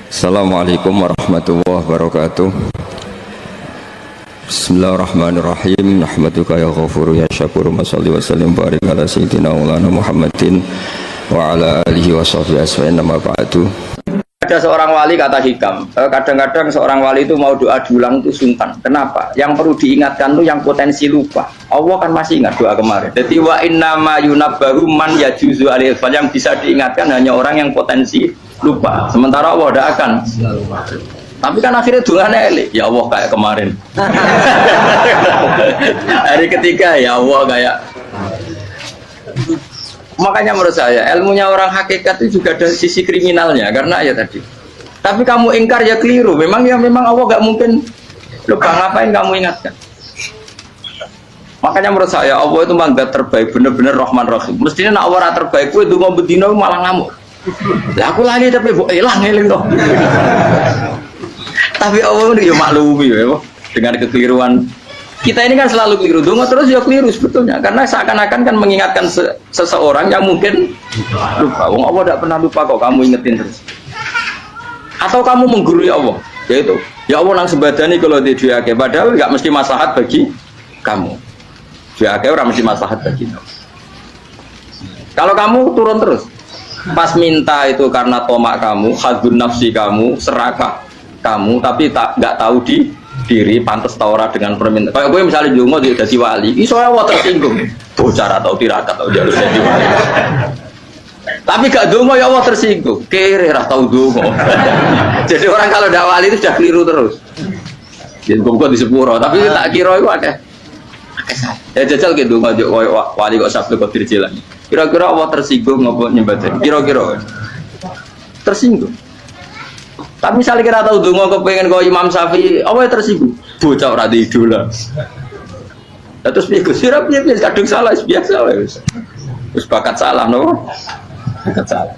Assalamualaikum warahmatullahi wabarakatuh. Bismillahirrahmanirrahim. Nahmaduka ya ghafuru ya syakuru. Mashalli wa sallim barik ala sayyidina maulana Muhammadin wa ala alihi wa sahbihi asfa'in. Nama ba'du. Ada seorang wali kata hikam, kadang-kadang seorang wali itu mau doa diulang itu sungkan. Kenapa? Yang perlu diingatkan itu yang potensi lupa. Allah kan masih ingat doa kemarin. Jadi wa inna ma yunabbahu man yajuzu alaihi, yang bisa diingatkan hanya orang yang potensi lupa. Sementara Allah tidak akan. Tapi kan akhirnya doanya elik. Ya Allah kayak kemarin. Hari ketiga ya Allah kayak. Makanya menurut saya ilmunya orang hakikat itu juga ada sisi kriminalnya karena ya tadi. Tapi kamu ingkar ya keliru. Memang Allah nggak mungkin lupa, ngapain kamu ingatkan. Makanya menurut saya Allah itu mangga terbaik, bener-bener Rahman Rahim. Mestinya nak Allah terbaik itu mau bedino malah ngamuk. Lah aku lali tapi kok hilang dong. Tapi Allah itu ya maklumi ya dengan kekeliruan. Kita ini kan selalu keliru, donga terus ya keliru sebetulnya, karena seakan-akan kan mengingatkan seseorang yang mungkin lupa. Wong Allah tidak pernah lupa kok, kamu ingetin terus. Atau kamu menggurui Allah, yaitu ya Allah nang sebadani kalau di diake, padahal nggak mesti maslahat bagi kamu. Diake orang mesti maslahat bagi kamu. Kalau kamu turun terus, pas minta itu karena tomak kamu, hadun nafsi kamu, serakah kamu, tapi nggak tahu diri pantas taura dengan permintaan. Kayak gue misalnya dungo jadi wali, iso Allah tersinggung. Bocah atau tirakat atau jalur jadi wali. Tapi gak dungo ya Allah tersinggung. Kere ra tau dungo. Jadi orang kalau ndak wali itu sudah keliru terus. Jadi gue di sepuro, tapi tak kira itu ada. Ya jajal gitu dungo wali kok sabtu kok dirjilan. Kira-kira Allah tersinggung ngopo nyembah. Kira-kira tersinggung. Tapi misalnya kita tahu dungo kepengen kau Imam Syafi'i, apa yang tersinggung? Bocah ora di idola. Terus piye Gus? Ora piye kadung salah biasa wis. Wis bakat salah no. Bakat salah.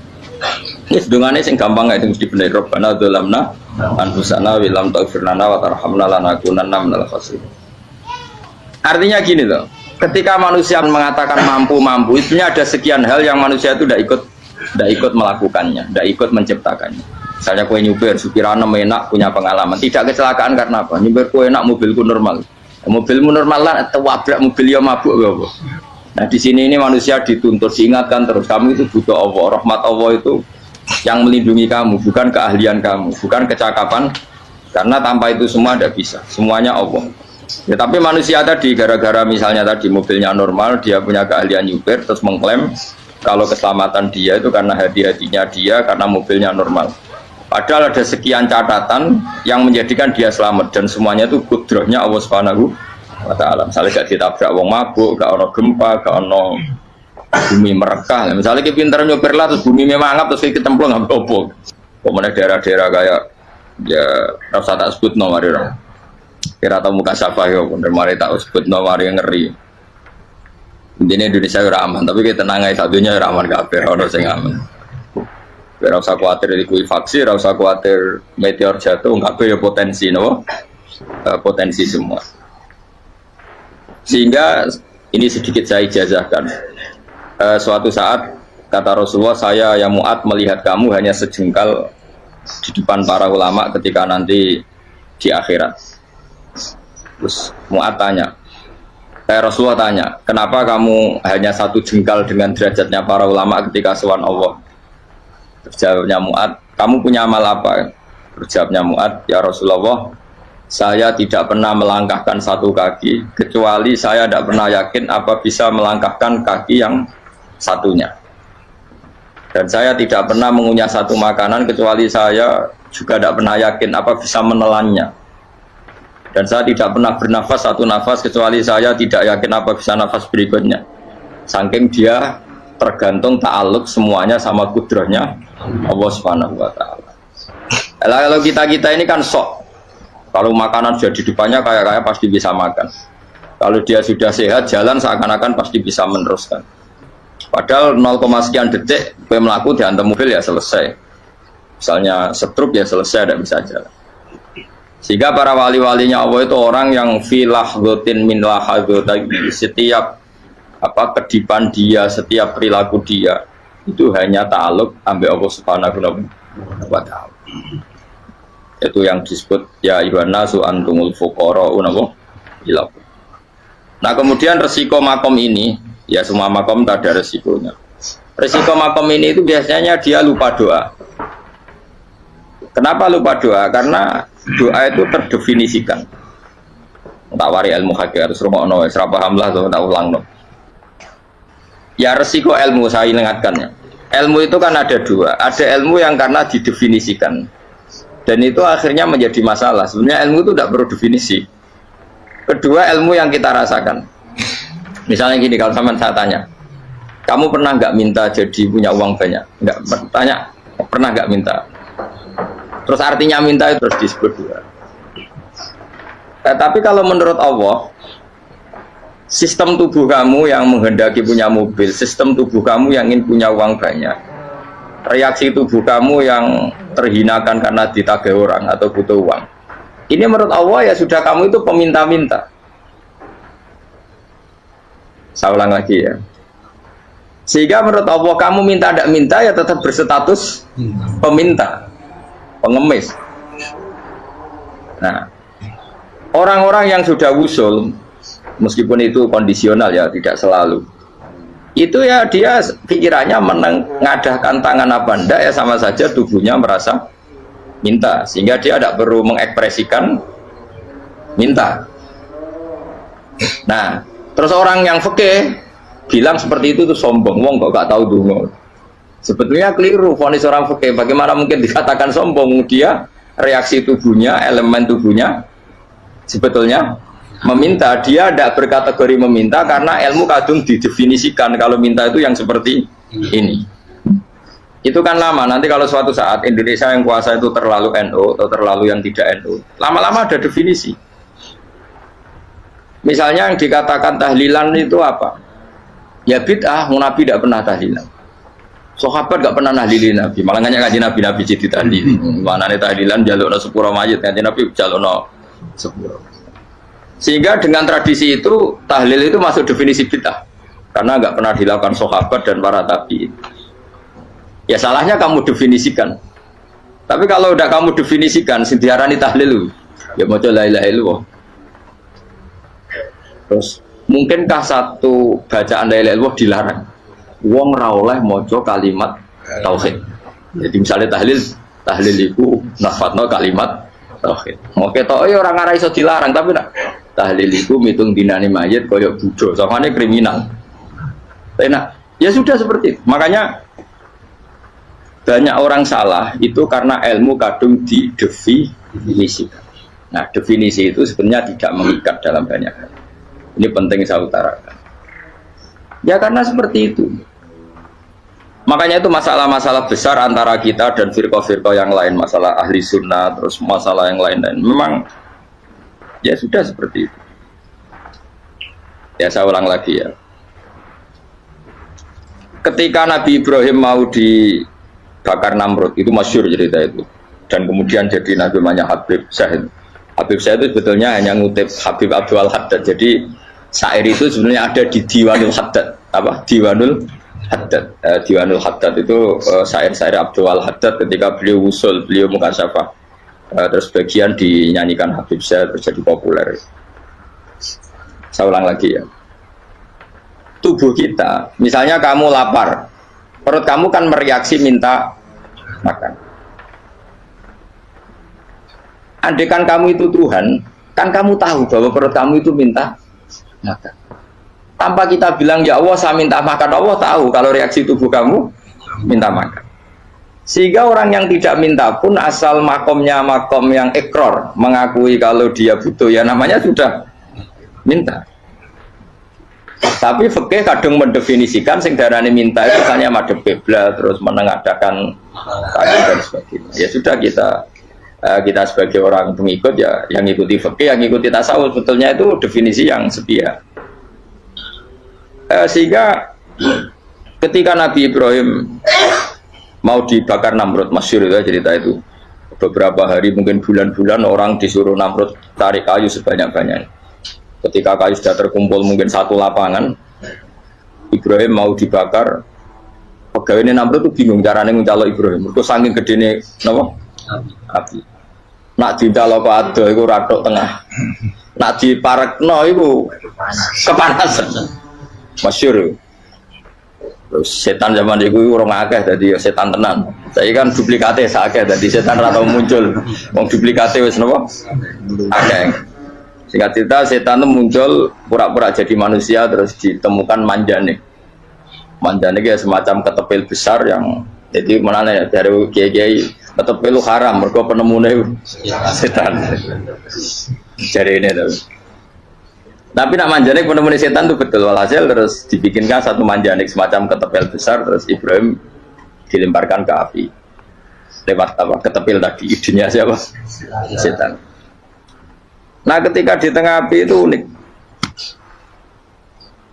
Wis dungane sing gampang gak itu mesti bener. Rabbana dzalamna anfusana wa lam taghfir lana wa tarhamna lanakunanna minal khasirin. Artinya gini loh. Ketika manusia mengatakan mampu, itu ada sekian hal yang manusia itu tidak ikut melakukannya, tidak ikut menciptakannya. Misalnya kue nyupir, supirana enak, punya pengalaman. Tidak kecelakaan karena apa? Nyupir kue enak, mobilku normal. Mobilmu normal lah, atau wabrak mobil yang mabuk. Nah di sini ini manusia dituntut, diingatkan terus. Kamu itu butuh Allah, rahmat Allah itu yang melindungi kamu, bukan keahlian kamu, bukan kecakapan. Karena tanpa itu semua tidak bisa, semuanya Allah. Ya, tapi manusia tadi, gara-gara misalnya tadi mobilnya normal, dia punya keahlian nyupir, terus mengklaim kalau keselamatan dia itu karena hati-hatinya dia, karena mobilnya normal. Padahal ada sekian catatan yang menjadikan dia selamat dan semuanya itu kudrahnya Allah Subhanahu wa taala. Misalnya gak ditabrak wong mabuk, gak ono gempa, gak ono bumi merekah. Misalnya ki pinter nyopir lah terus bumi mangap terus ketemplung nggak apa-apa. Pokoknya daerah-daerah kayak ya rasa tak sebut nomor orang. Kira tahu muka siapa ya, bener mari tak sebut nomor yang ngeri. Intinya Indonesia ora aman, tapi kita tenang aja satunya ora aman kabeh, ono sing aman. Ora usah khawatir likuifaksi, ora usah khawatir meteor jatuh, kabeh ya potensi no? Potensi semua. Sehingga ini sedikit saya ijazahkan. Suatu saat kata Rasulullah, saya yang Mu'ad melihat kamu hanya sejengkal di depan para ulama ketika nanti di akhirat. Terus Mu'ad tanya, Rasulullah tanya, kenapa kamu hanya satu jengkal dengan derajatnya para ulama ketika sowan Allah? Jawabnya Mu'ad, kamu punya amal apa? Jawabnya Mu'ad, ya Rasulullah, saya tidak pernah melangkahkan satu kaki kecuali saya tidak pernah yakin apa bisa melangkahkan kaki yang satunya. Dan saya tidak pernah mengunyah satu makanan kecuali saya juga tidak pernah yakin apa bisa menelannya. Dan saya tidak pernah bernafas satu nafas kecuali saya tidak yakin apa bisa nafas berikutnya. Saking dia tergantung ta'aluk semuanya sama kudrahnya Allah Subhanahu wa taala. Kalau kita ini kan sok. Kalau makanan sudah di depannya kayak pasti bisa makan. Kalau dia sudah sehat jalan seakan-akan pasti bisa meneruskan. Padahal 0, sekian detik gue melaku dihantam mobil ya selesai. Misalnya stroke ya selesai, tidak bisa jalan. Sehingga para wali-walinya Allah itu orang yang filah gotin min lahadotagi, setiap kedipan dia, setiap perilaku dia itu hanya ta'aluk ambil Allah Subhanahu wa ta'ala. Itu yang disebut ya ibana su antumul fuqara unapa ila. Nah kemudian resiko makom ini, ya semua makom tak ada resikonya. Resiko makom ini itu biasanya dia lupa doa. Kenapa lupa doa? Karena doa itu terdefinisikan. Tak wari ilmu hakikat terus rumah wis ra paham lah tuh tak ulang no. Ya resiko ilmu saya ingatkannya. Ilmu itu kan ada dua. Ada ilmu yang karena didefinisikan. Dan itu akhirnya menjadi masalah. Sebenarnya ilmu itu tidak perlu definisi. Kedua ilmu yang kita rasakan. Misalnya gini, kalau sama saya tanya, kamu pernah nggak minta jadi punya uang banyak? Nggak tanya, pernah nggak minta? Terus artinya minta itu terus disebut dua. Tapi kalau menurut Allah, sistem tubuh kamu yang menghendaki punya mobil, sistem tubuh kamu yang ingin punya uang banyak, reaksi tubuh kamu yang terhinakan karena ditagih orang atau butuh uang, ini menurut Allah ya sudah kamu itu peminta-minta. Saya ulang lagi ya. Sehingga menurut Allah kamu minta tidak minta ya tetap berstatus peminta, pengemis. Nah, orang-orang yang sudah wusul, meskipun itu kondisional ya, tidak selalu. Itu ya dia pikirannya mengadahkan tangan apa ndak ya sama saja tubuhnya merasa minta, sehingga dia tidak perlu mengekspresikan minta. Nah, terus orang yang fikih bilang seperti itu tuh sombong, wong kok gak tahu dungo. Sebetulnya keliru vonis orang fikih. Bagaimana mungkin dikatakan sombong? Dia reaksi tubuhnya, elemen tubuhnya sebetulnya meminta. Dia tidak berkategori meminta karena ilmu kadung didefinisikan kalau minta itu yang seperti ini. Itu kan lama. Nanti kalau suatu saat Indonesia yang kuasa itu terlalu NU atau terlalu yang tidak NU, lama-lama ada definisi. Misalnya yang dikatakan tahlilan itu apa? Ya bid'ah, Nabi tidak pernah tahlilan. Sahabat gak pernah nahlilin Nabi, malah nggak ngaji Nabi jadi tahlil. Mana nih tahlilan jalukno sepuro mayit, ngaji Nabi jalukno sepuro. Sehingga dengan tradisi itu tahlil itu masuk definisi bid'ah karena nggak pernah dilakukan sahabat dan para tabi'in. Ya salahnya kamu definisikan. Tapi kalau udah kamu definisikan, sintiarani tahlil, ya mau la ilaha illallah. Terus mungkinkah satu bacaan la ilaha illallah dilarang? Wong ra oleh maca kalimat tauhid. Jadi misalnya tahlil iku nafatno kalimat tauhid. Oke tok ya ora ngara iso dilarang, tapi nak tahlil iku mitung dinane mayit koyo Buddha, samane kriminal. Enak. Ya sudah seperti itu. Makanya banyak orang salah itu karena ilmu kadung didefinisikan. Nah, definisi itu sebenarnya tidak mengikat dalam banyak hal. Ini penting saya utarakan. Ya karena seperti itu. Makanya itu masalah-masalah besar antara kita dan firqah-firqah yang lain, masalah ahli sunnah, terus masalah yang lain-lain. Memang ya sudah seperti itu. Ya saya ulang lagi ya. Ketika Nabi Ibrahim mau dibakar Namrud, itu masyhur cerita itu. Dan kemudian jadi Nabi namanya Habib Syahid. Habib Syahid itu sebetulnya hanya ngutip Habib Abdul Haddad. Jadi syair itu sebenarnya ada di Diwanul Haddad. Apa? Diwanul Haddad. Diwanul Haddad itu syair-syair Abdul Haddad ketika beliau usul, beliau mukasyafah. Terus bagian dinyanyikan Habib Syahid terjadi populer. Saya ulang lagi ya. Tubuh kita, misalnya kamu lapar, perut kamu kan mereaksi minta makan. Andaikan kamu itu Tuhan, kan kamu tahu bahwa perut kamu itu minta makan. Tanpa kita bilang ya Allah saya minta makan, Allah tahu kalau reaksi tubuh kamu minta makan. Sehingga orang yang tidak minta pun asal makomnya makom yang ikror, mengakui kalau dia butuh ya namanya sudah minta. Tapi fikih kadang mendefinisikan sing darane minta itu hanya madhep kiblat terus menengadakan tadi dan sebagainya. Ya sudah kita sebagai orang pengikut ya yang ikuti fikih, yang ikuti tasawuf sebetulnya itu definisi yang sepihak. Sehingga ketika Nabi Ibrahim mau dibakar Namrud, masyhur itu cerita itu. Beberapa hari mungkin bulan-bulan orang disuruh Namrud tarik kayu sebanyak-banyaknya. Ketika kayu sudah terkumpul mungkin satu lapangan, Ibrahim mau dibakar. Pegawai ini Namrud itu bingung caranya mencalok Ibrahim. Itu saking gedene napa? Api. Nak dicalok ado iku ratok tengah. Nak diparekno iku kepanasan. Masyhur. Terus setan zaman itu orang akeh dadi setan tenan. Saiki kan duplikate sakeh dadi setan ra tau muncul. Wong duplikate wis napa? Akeh. Singkat cerita setan itu muncul pura-pura jadi manusia terus ditemukan manjanik. Manjanik ya semacam ketepil besar yang jadi mana ya dari kiai-kiai ketepil itu haram mergo penemune setan. Jadi ini tuh. Tapi nak manjanik penemune setan itu betul walhasil terus dibikinkan satu manjanik semacam ketepil besar terus Ibrahim dilemparkan ke api. Lewat apa? Ketepil tadi idenya siapa? Setan. Nah ketika di tengah api itu unik.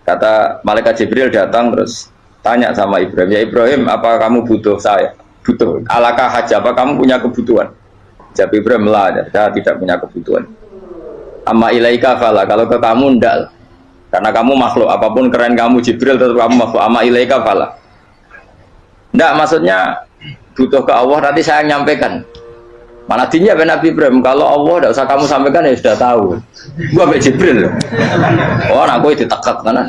Kata malaikat Jibril datang terus tanya sama Ibrahim, ya Ibrahim apa kamu butuh saya? Butuh, alakah haja, apa kamu punya kebutuhan? Jawab Ibrahim, lah, saya tidak punya kebutuhan. Amma ilaika fala, kalau ke kamu ndak. Karena kamu makhluk, apapun keren kamu Jibril tetap kamu makhluk. Amma ilaika fala. Ndak, maksudnya butuh ke Allah, nanti saya nyampaikan. Mana dinya Nabi Ibrahim, kalau Allah tidak usah kamu sampaikan ya sudah tahu. Gua Mbak Jibril. Oh, aku itu ditekak kan.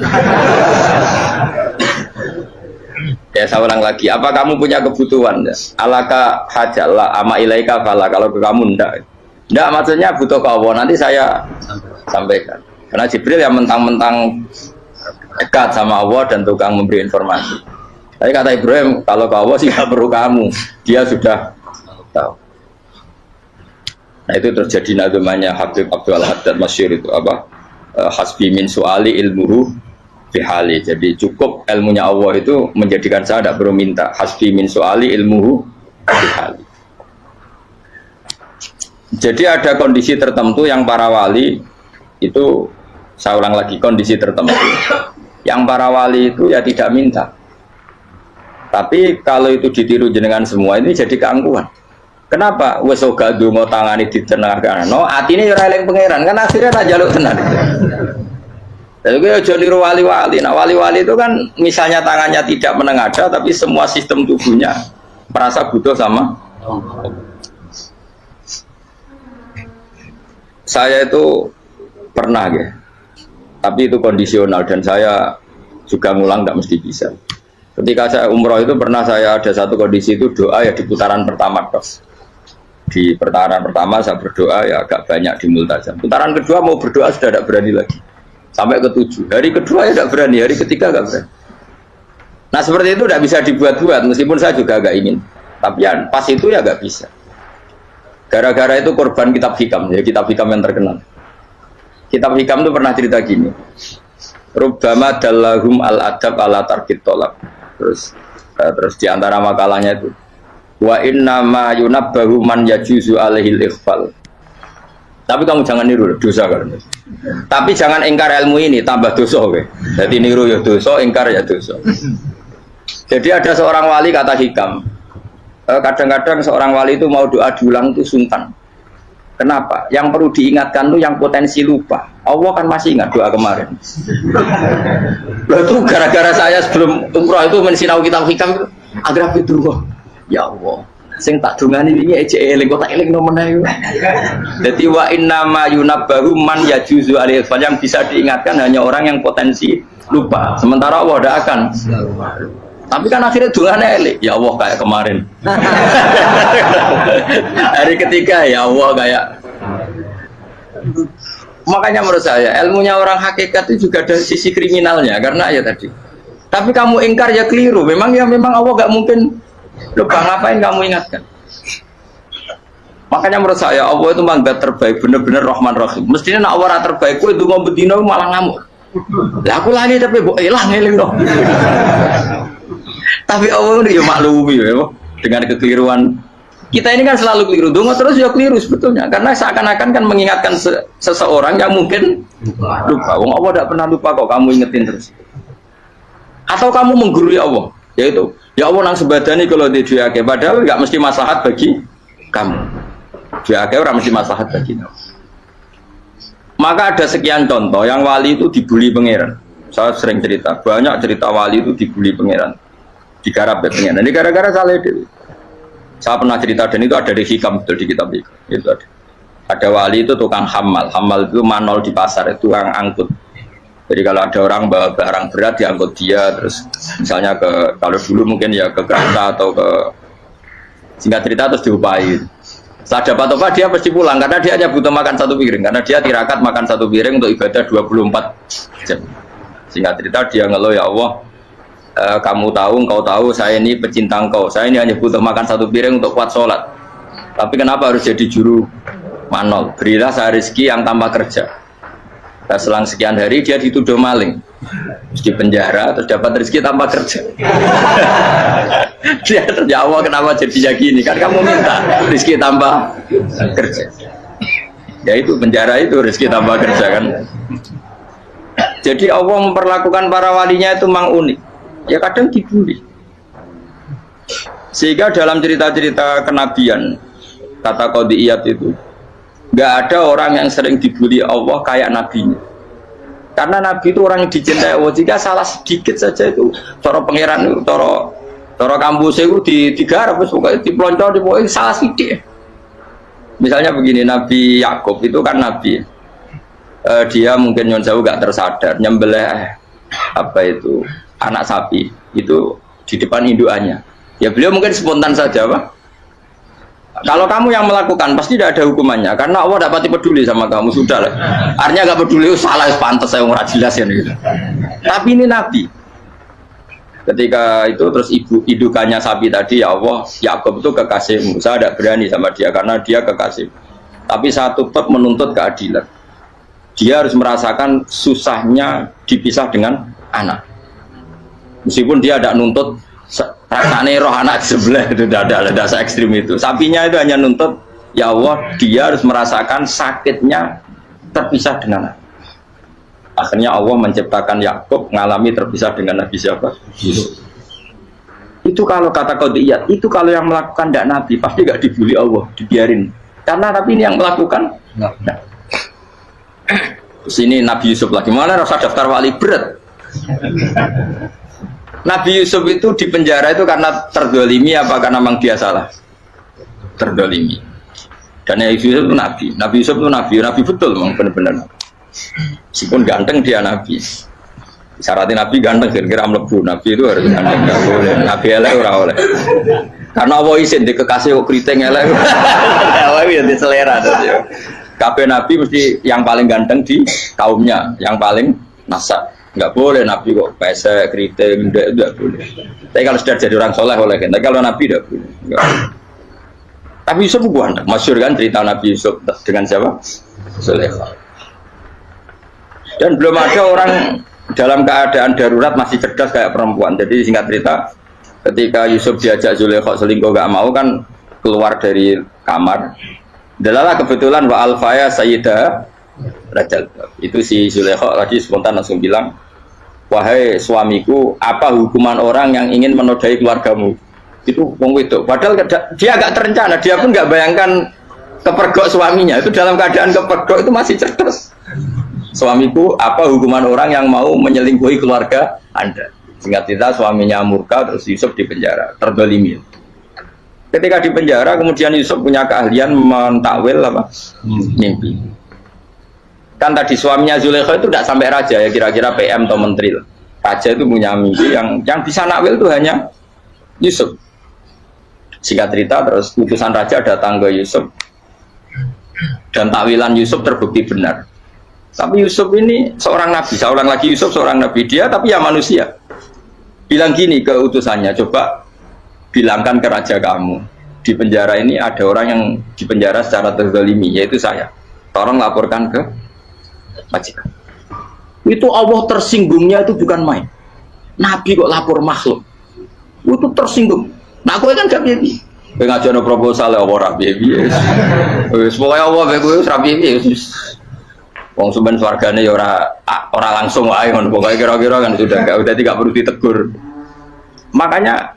Ya saya ulang lagi, apa kamu punya kebutuhan? Alaka hajalla ama ilaika fala, kalau ke kamu ndak. Ndak maksudnya butuh ke Allah, nanti saya sampaikan. Karena Jibril yang mentang-mentang dekat sama Allah dan tukang memberi informasi. Tapi kata Ibrahim, kalau ke Allah sih nggak perlu kamu, dia sudah tahu. Nah itu terjadi nazamanya Habib Abdul Haddad masyhur itu apa? Hasbi min su'ali ilmuhu bihali. Jadi cukup ilmunya Allah itu menjadikan saya tidak perlu minta. Hasbi min su'ali ilmuhu bihali. Jadi ada kondisi tertentu yang para wali itu, saya ulang lagi, kondisi tertentu yang para wali itu ya tidak minta. Tapi kalau itu ditiru jenengan semua ini jadi keangkuhan. Kenapa? Wes ora ndonga tangane ditenangkan. No, atine ora eling pangeran kan akhirnya tak jaluk tenan. Jadi gue aja niru wali-wali. Nah wali-wali itu kan misalnya tangannya tidak menengadah tapi semua sistem tubuhnya merasa butuh sama. Saya itu pernah ya. Tapi itu kondisional dan saya juga ngulang nggak mesti bisa. Ketika saya umroh itu pernah saya ada satu kondisi itu doa ya di putaran pertama tos. Di putaran pertama saya berdoa ya agak banyak di multazam. Putaran kedua mau berdoa sudah tidak berani lagi. Sampai ke-7. Hari kedua ya tidak berani, hari ketiga tidak berani. Nah seperti itu tidak bisa dibuat-buat meskipun saya juga agak ingin. Tapi ya pas itu ya nggak bisa. Gara-gara itu korban kitab hikam, ya kitab hikam yang terkenal. Kitab hikam itu pernah cerita gini. Rubbama dallahum al-adab ala tarkit tolak. Terus di antara makalahnya itu wa inna ma yunabbahu man yajuzu alaihil ikhfal. Tapi kamu jangan niru dosa kan. Tapi jangan ingkar ilmu ini tambah dosa oke. Jadi niru ya dosa, ingkar ya dosa. Jadi ada seorang wali kata hikam. Kadang-kadang seorang wali itu mau doa diulang itu sungkan. Kenapa? Yang perlu diingatkan tuh yang potensi lupa. Allah kan masih ingat doa kemarin. Lalu itu gara-gara saya sebelum umroh itu mensinau kitab hikam itu agar itu ya Allah, sing tak dungani wingi ejek eling kok tak eling nomen ae. Dadi wa inna ma yunabbahu man yajuzu alaihi yang bisa diingatkan hanya orang yang potensi lupa. Sementara Allah tidak akan. Tapi kan akhirnya dungane eling, ya Allah kayak kemarin. Hari ketiga ya Allah kayak. Makanya menurut saya ilmunya orang hakikat itu juga ada sisi kriminalnya karena ya tadi. Tapi kamu ingkar ya keliru. Memang Allah gak mungkin lupa, ngapain kamu ingatkan? Makanya menurut saya Allah itu manggat terbaik, bener-bener Rahman Rahim. Mestinya nak orang terbaik, itu mau bedino malah ngamuk. Lah aku lagi tapi bu hilang ngeling dong. Tapi Allah itu ya maklumi ya, dengan kekeliruan. Kita ini kan selalu keliru, dongo terus ya keliru sebetulnya. Karena seakan-akan kan mengingatkan seseorang yang mungkin lupa. Wong Allah tidak pernah lupa kok, kamu ingetin terus. Atau kamu menggurui Allah, yaitu ya Allah nang sebadani kalau di diake, padahal nggak mesti maslahat bagi kamu. Diake orang mesti maslahat bagi kamu. Maka ada sekian contoh yang wali itu dibully pangeran. Saya sering cerita, banyak cerita wali itu dibully pangeran, digarap ya pangeran. Ini gara-gara salah itu. Saya pernah cerita dan itu ada di hikam betul di kitab itu ada. Ada wali itu tukang hamal. Hamal itu manol di pasar, itu tukang angkut. Jadi kalau ada orang bawa barang berat diangkut dia, terus misalnya kalau dulu mungkin ya ke kereta atau ke singkat cerita terus diupahi. Setelah dapat apa dia pasti pulang karena dia hanya butuh makan satu piring, karena dia tirakat makan satu piring untuk ibadah 24 jam. Singkat cerita dia ngeluh, ya Allah, kamu tahu, engkau tahu saya ini pecinta engkau, saya ini hanya butuh makan satu piring untuk kuat sholat. Tapi kenapa harus jadi juru manol? Berilah saya rezeki yang tanpa kerja. Nah, selang sekian hari dia dituduh maling, terus di penjara, terus dapat rezeki tanpa kerja. Dia terjawab, kenapa jadinya gini? Kan kamu minta rezeki tanpa kerja. Ya itu penjara itu rezeki tanpa kerja kan. Jadi Allah memperlakukan para walinya itu memang unik. Ya kadang dibully. Sehingga dalam cerita-cerita kenabian, kata Qadiyat itu, nggak ada orang yang sering dibully Allah kayak nabinya. Karena nabi itu orang yang dicintai Allah. Jika salah sedikit saja itu, cara pangeran itu, cara kampus itu digarap, pokoknya dipelonco, pokoknya salah sedikit. Misalnya begini, Nabi Yakub itu kan nabi. Dia mungkin nyon jauh nggak tersadar nyembelih apa itu anak sapi itu di depan indukannya. Ya beliau mungkin spontan saja, Pak. Kalau kamu yang melakukan pasti tidak ada hukumannya karena Allah tidak pati peduli sama kamu, sudah lah. Artinya nggak peduli, salah pantas saya nggak jelas ya gitu. Tapi ini Nabi. Ketika itu terus indukannya sapi tadi, ya Allah, Yakub itu kekasihmu. Saya tidak berani sama dia karena dia kekasih. Tapi saya tetap menuntut keadilan. Dia harus merasakan susahnya dipisah dengan anak. Meskipun dia tidak nuntut rasanya roh anak sebelah, itu tidak ada se-ekstrim itu. Sapinya itu hanya nuntut, ya Allah, dia harus merasakan sakitnya terpisah dengan anak. Akhirnya Allah menciptakan Yakub mengalami terpisah dengan Nabi siapa? Yusuf. Itu kalau kata Qadiyat, itu kalau yang melakukan tidak Nabi pasti nggak dibully Allah, dibiarin. Karena Nabi ini yang melakukan. Nah. Sini Nabi Yusuf lagi, mana rasa daftar wali berat. Nabi Yusuf itu di penjara itu karena terdolimi apa karena memang dia salah? Terdolimi. Dan Yusuf itu Nabi. Nabi Yusuf itu Nabi betul memang benar-benar. Meskipun ganteng dia Nabi. Syaratnya Nabi ganteng kira-kira mlebu. Nabi itu harus ganteng, nggak boleh. Nabi elek ora oleh. Karena Allah izin di kekasih kok kriting elek. Allah ya di selera tuh. Kabeh Nabi mesti yang paling ganteng di kaumnya, yang paling nasab. Nggak boleh Nabi kok pesek, kriting, enggak boleh. Tapi kalau sudah jadi orang soleh boleh kan. Tapi kalau Nabi tidak boleh. Tapi Yusuf bukan, masyhur kan cerita Nabi Yusuf dengan siapa? Zulaikha. Dan belum ada orang dalam keadaan darurat masih cerdas kayak perempuan. Jadi singkat cerita, ketika Yusuf diajak Zulaikha selingkuh nggak mau kan keluar dari kamar. Dalalah kebetulan wa alfaya sayyidah Rajal. Itu si Zulaikha tadi spontan langsung bilang, wahai suamiku, apa hukuman orang yang ingin menodai keluargamu? Itu wong wedok. Padahal dia agak terencana, dia pun nggak bayangkan kepergok suaminya. Itu dalam keadaan kepergok itu masih cerdas. Suamiku, apa hukuman orang yang mau menyelingkuhi keluarga Anda? Singkat cerita suaminya murka, terus Yusuf di penjara, terdolimi. Ketika di penjara, kemudian Yusuf punya keahlian mentakwil apa? Mimpi. Kan tadi suaminya Zulaikha itu tidak sampai raja ya, kira-kira PM atau menteri. Raja itu punya mimpi yang bisa nakwil itu hanya Yusuf. Singkat cerita, terus utusan raja datang ke Yusuf dan takwilan Yusuf terbukti benar. Tapi Yusuf ini seorang nabi, saya ulang lagi, Yusuf seorang nabi, dia tapi ya manusia. Bilang gini ke utusannya, coba bilangkan ke raja kamu, di penjara ini ada orang yang di penjara secara terzalimi, yaitu saya. Tolong laporkan ke majikan. Itu Allah tersinggungnya itu bukan main. Nabi kok lapor makhluk, itu tersinggung. Nah aku kan gak bibi, ngajuin proposal ya orang bibi. Semoga Allah begitu rabi bibi. Wong sumben swargane ya ora langsung wae ngono, pokoke kira-kira kan sudah tidak perlu ditegur. Makanya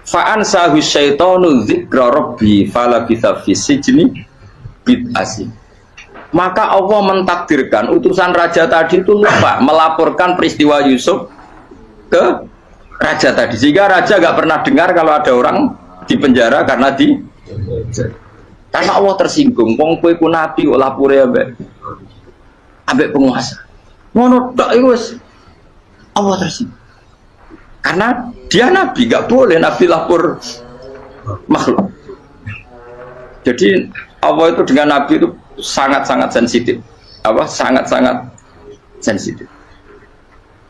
fa'an sahu syaitanu dzikra rabbi falabitha fi sijni bid'asi. Maka Allah mentakdirkan utusan raja tadi itu lupa melaporkan peristiwa Yusuf ke raja tadi, sehingga raja gak pernah dengar kalau ada orang di penjara karena Karena Allah tersinggung. Wong kowe ku nabi kok lapure ambek penguasa. Ngono tok iku wis Allah tersinggung. Karena dia nabi, gak boleh nabi lapor makhluk. Jadi Allah itu dengan nabi itu sangat-sangat sensitif. Sangat-sangat sensitif.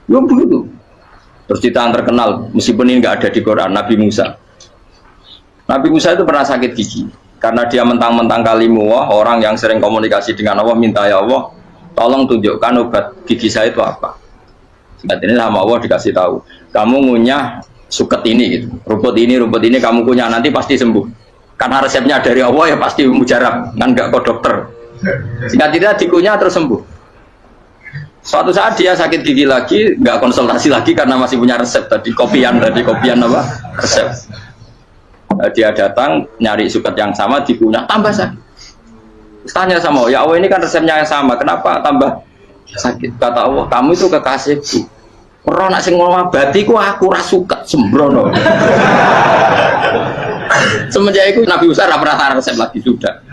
Ya begitu. Terus cerita terkenal, meskipun ini nggak ada di Quran, Nabi Musa. Nabi Musa itu pernah sakit gigi karena dia mentang-mentang kalimullah, orang yang sering komunikasi dengan Allah, minta ya Allah, tolong tunjukkan obat gigi saya itu apa. Singkat ini sama Allah dikasih tahu, kamu ngunyah suket ini gitu, rumput ini kamu kunyah nanti pasti sembuh. Karena resepnya dari Allah ya pasti mujarab, kan nggak ke dokter. Singkat cerita dikunyah terus sembuh. Suatu saat dia sakit gigi lagi, nggak konsultasi lagi karena masih punya resep kopian apa resep. Dia datang nyari suket yang sama dikunyah tambah sakit. Tanya sama Allah, ya Allah ini kan resepnya yang sama, kenapa tambah sakit? Kata Allah, kamu itu kekasihku. Orang nak sing ngobati ku aku ra suket sembrono. Semenjak itu Nabi Musa pernah resep lagi sudah.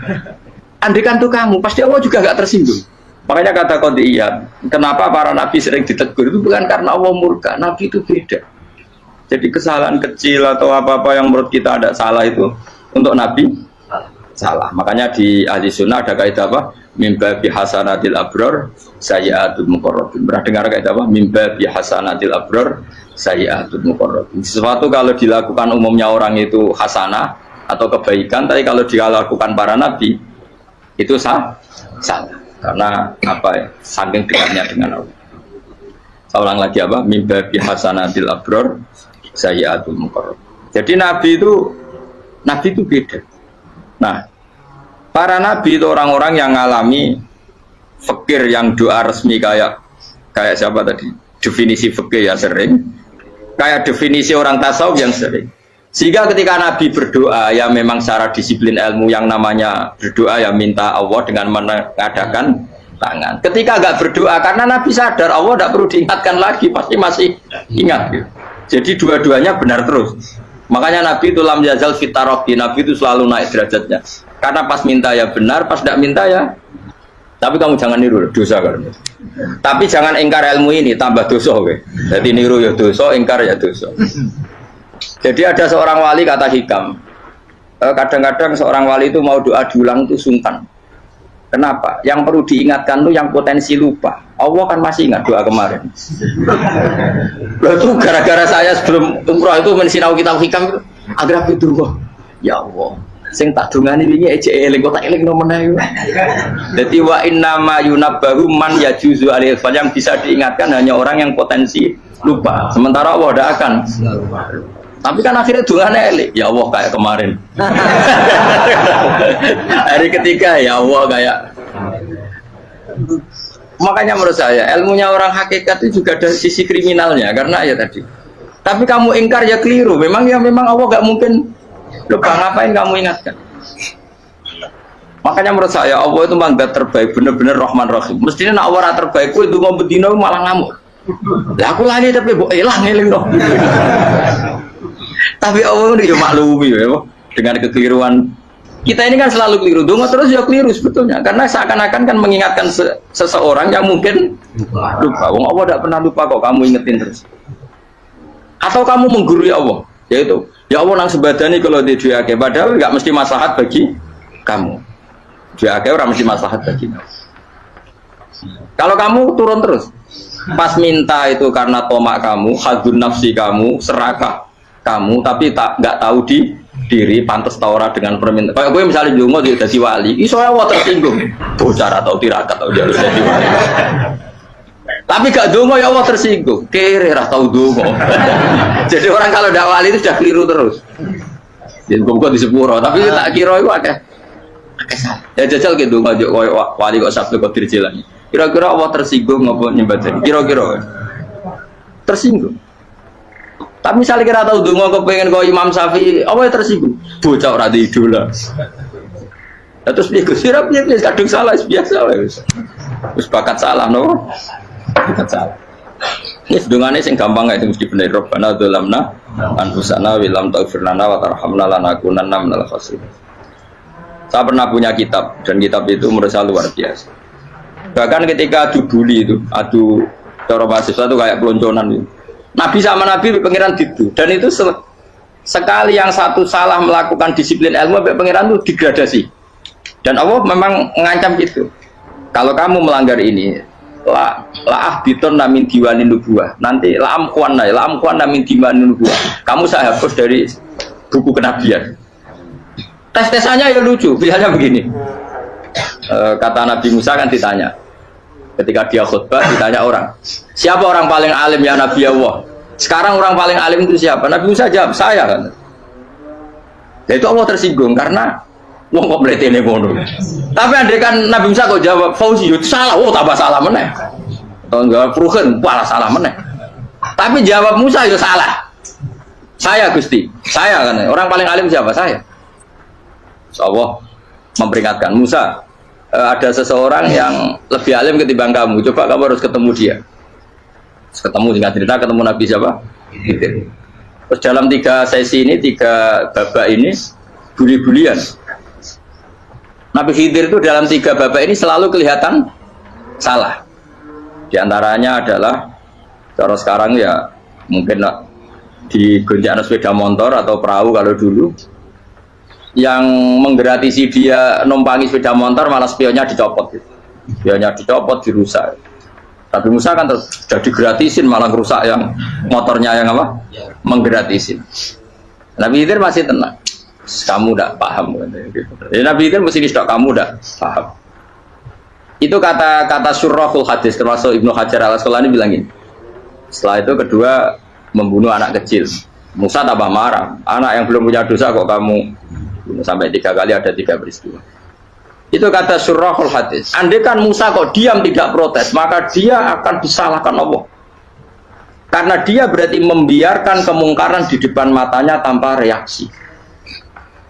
Andikan tuh kamu, pasti Allah juga nggak tersinggung. Makanya kata Qadiyat, kenapa para nabi sering ditegur itu bukan karena Allah murka, nabi itu beda. Jadi kesalahan kecil atau apa-apa yang menurut kita ada salah itu untuk nabi salah. Makanya di ahli sunnah ada kaidah apa? Mimba bihasanatil abror sayyiatul muqarrabin. Pernah dengar kaidah apa? Mimba bihasanatil abror sayyiatul muqarrabin. Sesuatu kalau dilakukan umumnya orang itu hasanah atau kebaikan, tapi kalau dilakukan para nabi itu salah. Karena apa ya, saking dekatnya dengan Allah. Saya ulang lagi apa? Mimba bihasanatil abror sayyiatul muqarrab. Jadi nabi itu beda. Nah, para nabi itu orang-orang yang ngalami fikir yang doa resmi kayak siapa tadi? Definisi fikir ya sering. Kayak definisi orang tasawuf yang sering. Sehingga ketika Nabi berdoa, ya memang secara disiplin ilmu yang namanya berdoa ya minta Allah dengan mengadakan tangan. Ketika agak berdoa, karena Nabi sadar Allah tidak perlu diingatkan lagi, pasti masih ingat. Gitu. Jadi dua-duanya benar terus. Makanya Nabi itu lam yazal fitaroki, Nabi itu selalu naik derajatnya. Karena pas minta ya benar, pas tidak minta ya. Tapi kamu jangan niru dosa kan. Tapi jangan ingkar ilmu ini, tambah dosa. Okay? Jadi niru ya dosa, ingkar ya dosa. Jadi ada seorang wali kata Hikam, kadang-kadang seorang wali itu mau doa diulang itu sungkan. Kenapa? Yang perlu diingatkan itu yang potensi lupa. Allah kan masih ingat doa kemarin. Itu gara-gara saya sebelum umroh itu mensinau kitab Hikam itu agar itu ya Allah. Sing tak dungani wingi eling kok tak eling nomene iku. Dadi wa inna ma yunabbahu man yajuzu alil yang bisa diingatkan hanya orang yang potensi lupa. Sementara Allah tidak akan. Tapi kan akhirnya dungane eling. Ya Allah kayak kemarin. Hari ketiga ya Allah kayak. Makanya menurut saya ilmunya orang hakikat itu juga ada sisi kriminalnya karena ya tadi. Tapi kamu ingkar ya keliru. Memang Allah gak mungkin lupa, ngapain kamu ingatkan? Makanya menurut saya Allah itu mandat terbaik, bener-bener Rahman Rahim. Mestinya nak orang terbaik itu ngomong bedino malah ngamuk. Lah aku lali tapi mbok eling dong. Tapi Allah itu ya maklumi ya dengan kekeliruan. Kita ini kan selalu keliru, donga terus ya keliru sebetulnya. Karena seakan-akan kan mengingatkan seseorang yang mungkin lupa. Wong Allah tidak pernah lupa kok, kamu ingetin terus. Atau kamu menggurui Allah, yaitu ya Allah nang sebadani kalau di duake, padahal nggak mesti maslahat bagi kamu. Duake orang mesti maslahat bagi kamu. Kalau kamu turun terus, pas minta itu karena tomak kamu, hadun nafsi kamu, serakah kamu, tapi nggak tahu diri pantas taura dengan permintaan. Kayak gue misalnya jongo dia jadi wali, iso Allah tersinggung, bocah atau tirakat atau dia jadi wali. Tapi gak dongo ya Allah tersinggung, kere rah tau dongo. Jadi orang kalau tidak wali itu sudah keliru terus. Jadi gue di sepuro, tapi tak kira itu akeh salah. Ya jajal gitu ngajak wali kok sabtu kok dirjelan. Kira-kira Allah tersinggung ngapa nyembadani? Kira-kira tersinggung. Tapi misalnya kira tahu dongo kepengen kau Imam Syafi'i, Allah tersinggung. Bocah ora di idola. Terus dia sirap dia kadung salah biasa wes. Wis bakat salah no. Bakat salah. Ini sedungane sing gampang itu mesti bener Rabbana dzalamna anfusana wa lam taghfir lana wa tarhamna lanakunanna minal khasirin. Saya pernah punya kitab dan kitab itu menurut saya luar biasa. Bahkan ketika adu bully itu, adu cara mahasiswa itu kayak pelonconan itu. Nabi sama Nabi pangeran itu dan itu sekali yang satu salah melakukan disiplin ilmu, pangeran itu degradasi. Dan Allah memang mengancam gitu. Kalau kamu melanggar ini, la ahbitun namin diwanin nubuah. Nanti la amkuan namin diwanin nubuah. Kamu saya hapus dari buku kenabian. Tes-tesannya ya lucu, misalnya begini. Kata Nabi Musa kan ditanya, ketika dia khutbah ditanya orang, siapa orang paling alim ya Nabi Allah? Sekarang orang paling alim itu siapa? Nabi Musa jawab, saya kan. Ya itu Allah tersinggung karena wong kok mletene ngono. Tapi andai kan Nabi Musa kok jawab Fauzi itu salah, oh tambah salah meneh. Atau enggak Pruhen, malah salah meneh. Tapi jawab Musa itu salah. Saya Gusti, saya kan. Orang paling alim siapa? Saya. Allah memperingatkan Musa, ada seseorang yang lebih alim ketimbang kamu. Coba kamu harus ketemu dia. Ketemu dengan cerita ketemu Nabi siapa? Terus dalam 3 sesi ini, 3 babak ini buli-bulian. Nabi Khidir itu dalam 3 babak ini selalu kelihatan salah. Di antaranya adalah cara sekarang ya mungkin di gonjak sepeda motor atau perahu kalau dulu yang menggratisi dia numpangi sepeda motor malah spionnya dicopot gitu. Spionnya dicopot, dirusak. Tapi Musa kan sudah digratisin malah rusak yang motornya yang apa? Menggratisin. Nabi Khidir masih tenang. Kamu tidak paham. Jadi Nabi Khidir mesti distok kamu tidak paham. Itu kata Surahul Hadis termasuk Ibnu Hajar Al-Asqalani bilangin. Setelah itu kedua membunuh anak kecil. Musa tambah marah. Anak yang belum punya dosa kok kamu sampai 3 kali ada 3 peristiwa. Itu kata Surahul Hadis. Andai kan Musa kok diam tidak protes, maka dia akan disalahkan Allah. Karena dia berarti membiarkan kemungkaran di depan matanya tanpa reaksi.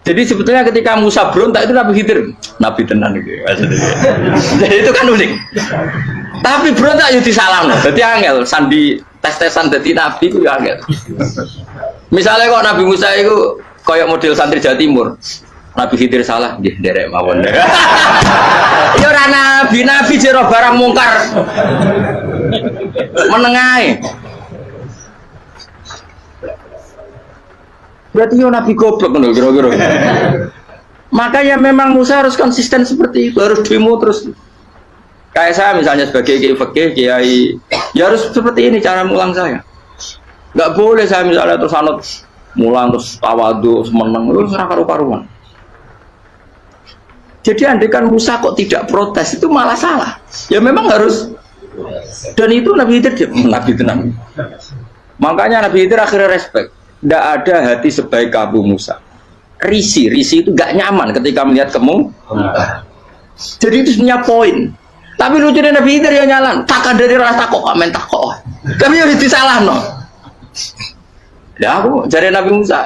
Jadi sebetulnya ketika Musa berontak itu Nabi Khidir, Nabi tenan gitu. Jadi itu kan unik. Tapi berontak itu disalahkan. Jadi angel sandi tes-tesan jadi Nabi itu angel. Misalnya kok Nabi Musa itu kayak model santri Jawa Timur, Nabi Khidir salah, nggih nderek mawon. Ya ora nabi jero barang mungkar. Menengae. Berarti yo nabi goblok ngono kira-kira. Makanya memang Musa harus konsisten seperti itu, harus demo terus. Kayak saya misalnya sebagai kiai fikih, kiai ya harus seperti ini cara mulang saya. Enggak boleh saya misalnya terus anut mulang terus tawadu semeneng itu serah karu-karuan. Jadi andekan Musa kok tidak protes itu malah salah. Ya memang harus. Dan itu Nabi Khidir Nabi tenang. Makanya Nabi Khidir akhirnya respect. Tidak ada hati sebaik Abu Musa. Risi itu gak nyaman ketika melihat kamu. Jadi itu punya poin. Tapi lucunya Nabi Khidir yang nyalan. Takkan dari rasa kok amen takok. Tapi harus disalah no. Ya aku cari Nabi Musa,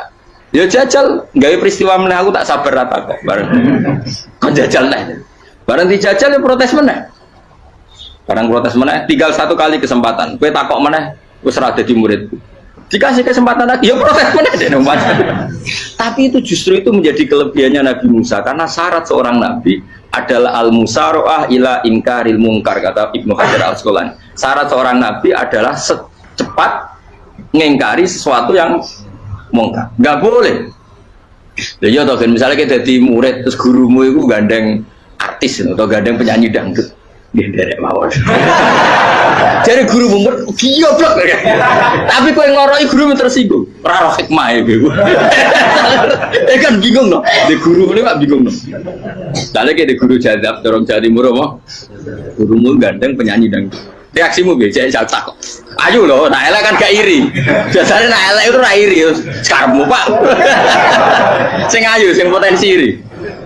ya jajal, gawe peristiwa meneh aku tak sabar rata kok bareng. Kan jajal neh. Bareng dijajal ya protes meneh. Bareng protes meneh, tinggal 1 kali kesempatan. Kowe takok meneh, wis ora dadi muridku. Dikasih kesempatan lagi, ya protes meneh deh. Tapi itu justru itu menjadi kelebihannya Nabi Musa karena syarat seorang nabi adalah al-musara'ah ila inkaril munkar kata Ibnu Hajar Al-Asqalani. Syarat seorang nabi adalah secepat ngengkari sesuatu yang mungkar. Nggak boleh. Ya toh kan misalnya kita jadi murid terus gurumu itu gandeng artis atau gandeng penyanyi dangdut. Dia derek mawon. Jadi guru murid goblok. Tapi kowe ngoroi guru tersinggung. Ora roh hikmah iku. Kan bingung loh. Di guru ini Pak bingung loh. Dale ke di guru jadab dorong Jawa Timur apa? Gurumu gandeng penyanyi dangdut. Reaksimu beda jatah kok. Ayo loh, nah elek kan gak iri. Biasanya nah elek itu ra iri. Sekarangmu Pak. Sing ayu, sing potensi iri.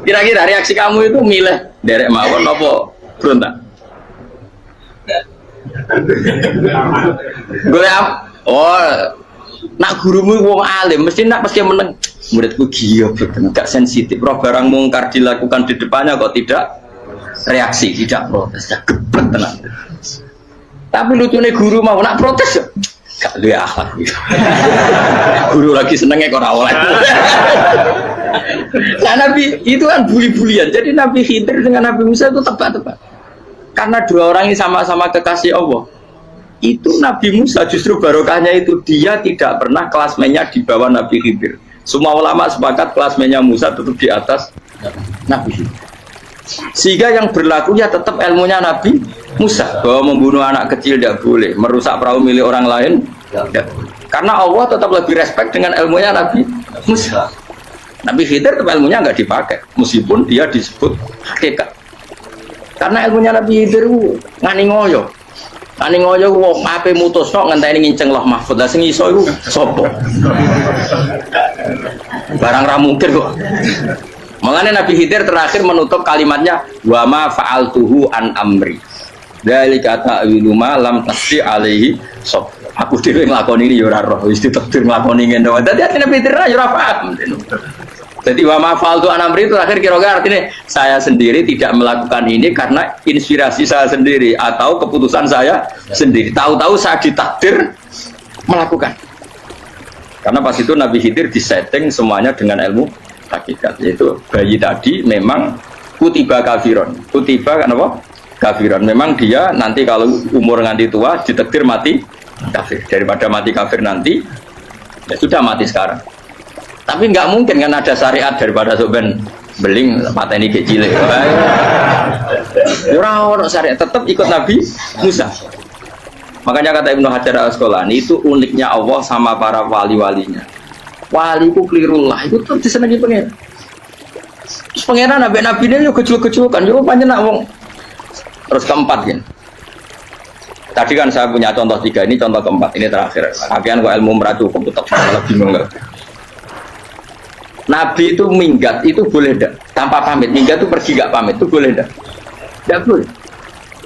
Kira-kira reaksi kamu itu milih derek mawon apa berontak? Gue nak gurumu wong alim mesti nak pasti meneng. Muridku gila bener, gak sensitif. Roh barang mungkar dilakukan di depannya kok tidak reaksi, tidak protes, geblek tenang. Tapi lucunya guru mau nak protes ya gak luwe akhlak gitu. Guru lagi senengnya kok ora oleh. Nah Nabi itu kan bully-bulian. Jadi Nabi Khidir dengan Nabi Musa itu tebak-tebak. Karena dua orang ini sama-sama kekasih Allah. Itu Nabi Musa justru barokahnya itu dia tidak pernah kelasmennya di bawah Nabi Khidir. Semua ulama sepakat kelasmennya Musa tetap di atas Nabi Khidir. Sehingga yang berlaku ya tetap ilmunya Nabi Musa, bahwa membunuh anak kecil tidak boleh, merusak perahu milik orang lain tidak boleh. Karena Allah tetap lebih respect dengan ilmunya Nabi Musa. Nabi Khidir tetap ilmunya nggak dipakai, meskipun dia disebut hakikat. Karena ilmunya Nabi Khidir ngani ngoyo. Ngani ngoyo wong ape mutusno ngenteni nginceng Lauh Mahfuz. Lah sing iso iku sapa? Barang ra mungkin kok. Makanya Nabi Khidir terakhir menutup kalimatnya wa ma fa'altuhu an amri. Dzalika ta'wilu ma lam tasdi alaihi sob. Aku dhewe nglakoni iki ya ora roh, wis ditakdir nglakoni ngene. Dadi Nabi Khidir ya ora paham. Jadi wa ma fa'altu an amri itu terakhir kira-kira artinya saya sendiri tidak melakukan ini karena inspirasi saya sendiri atau keputusan saya sendiri. Tahu-tahu saya ditakdir melakukan. Karena pas itu Nabi Khidir disetting semuanya dengan ilmu hakikat, yaitu bayi tadi memang kutiba kafiron. Kutiba kan apa? Kafiron. Memang dia nanti kalau umur nganti tua ditakdir mati kafir. Daripada mati kafir nanti ya sudah mati sekarang. Tapi nggak mungkin kan ada syariat daripada soben beling pateni kecil. Ora syariat, tetap ikut Nabi Musa. Makanya kata Ibnu Hajar Al-Asqalani itu uniknya Allah sama para wali-walinya. Wali ku klirullah itu tetap disenangi pengen. Terus pengenan nabi-nabi ini yo kecil-kecil kan, yo panjenengan wong. Terus keempat kan. Tadi kan saya punya contoh 3, ini contoh keempat, ini terakhir. Kagian kok ilmu meracu tetap malah bingung enggak. Nabi itu minggat itu boleh enggak? Tanpa pamit, minggat itu pergi enggak pamit itu boleh enggak? Enggak boleh.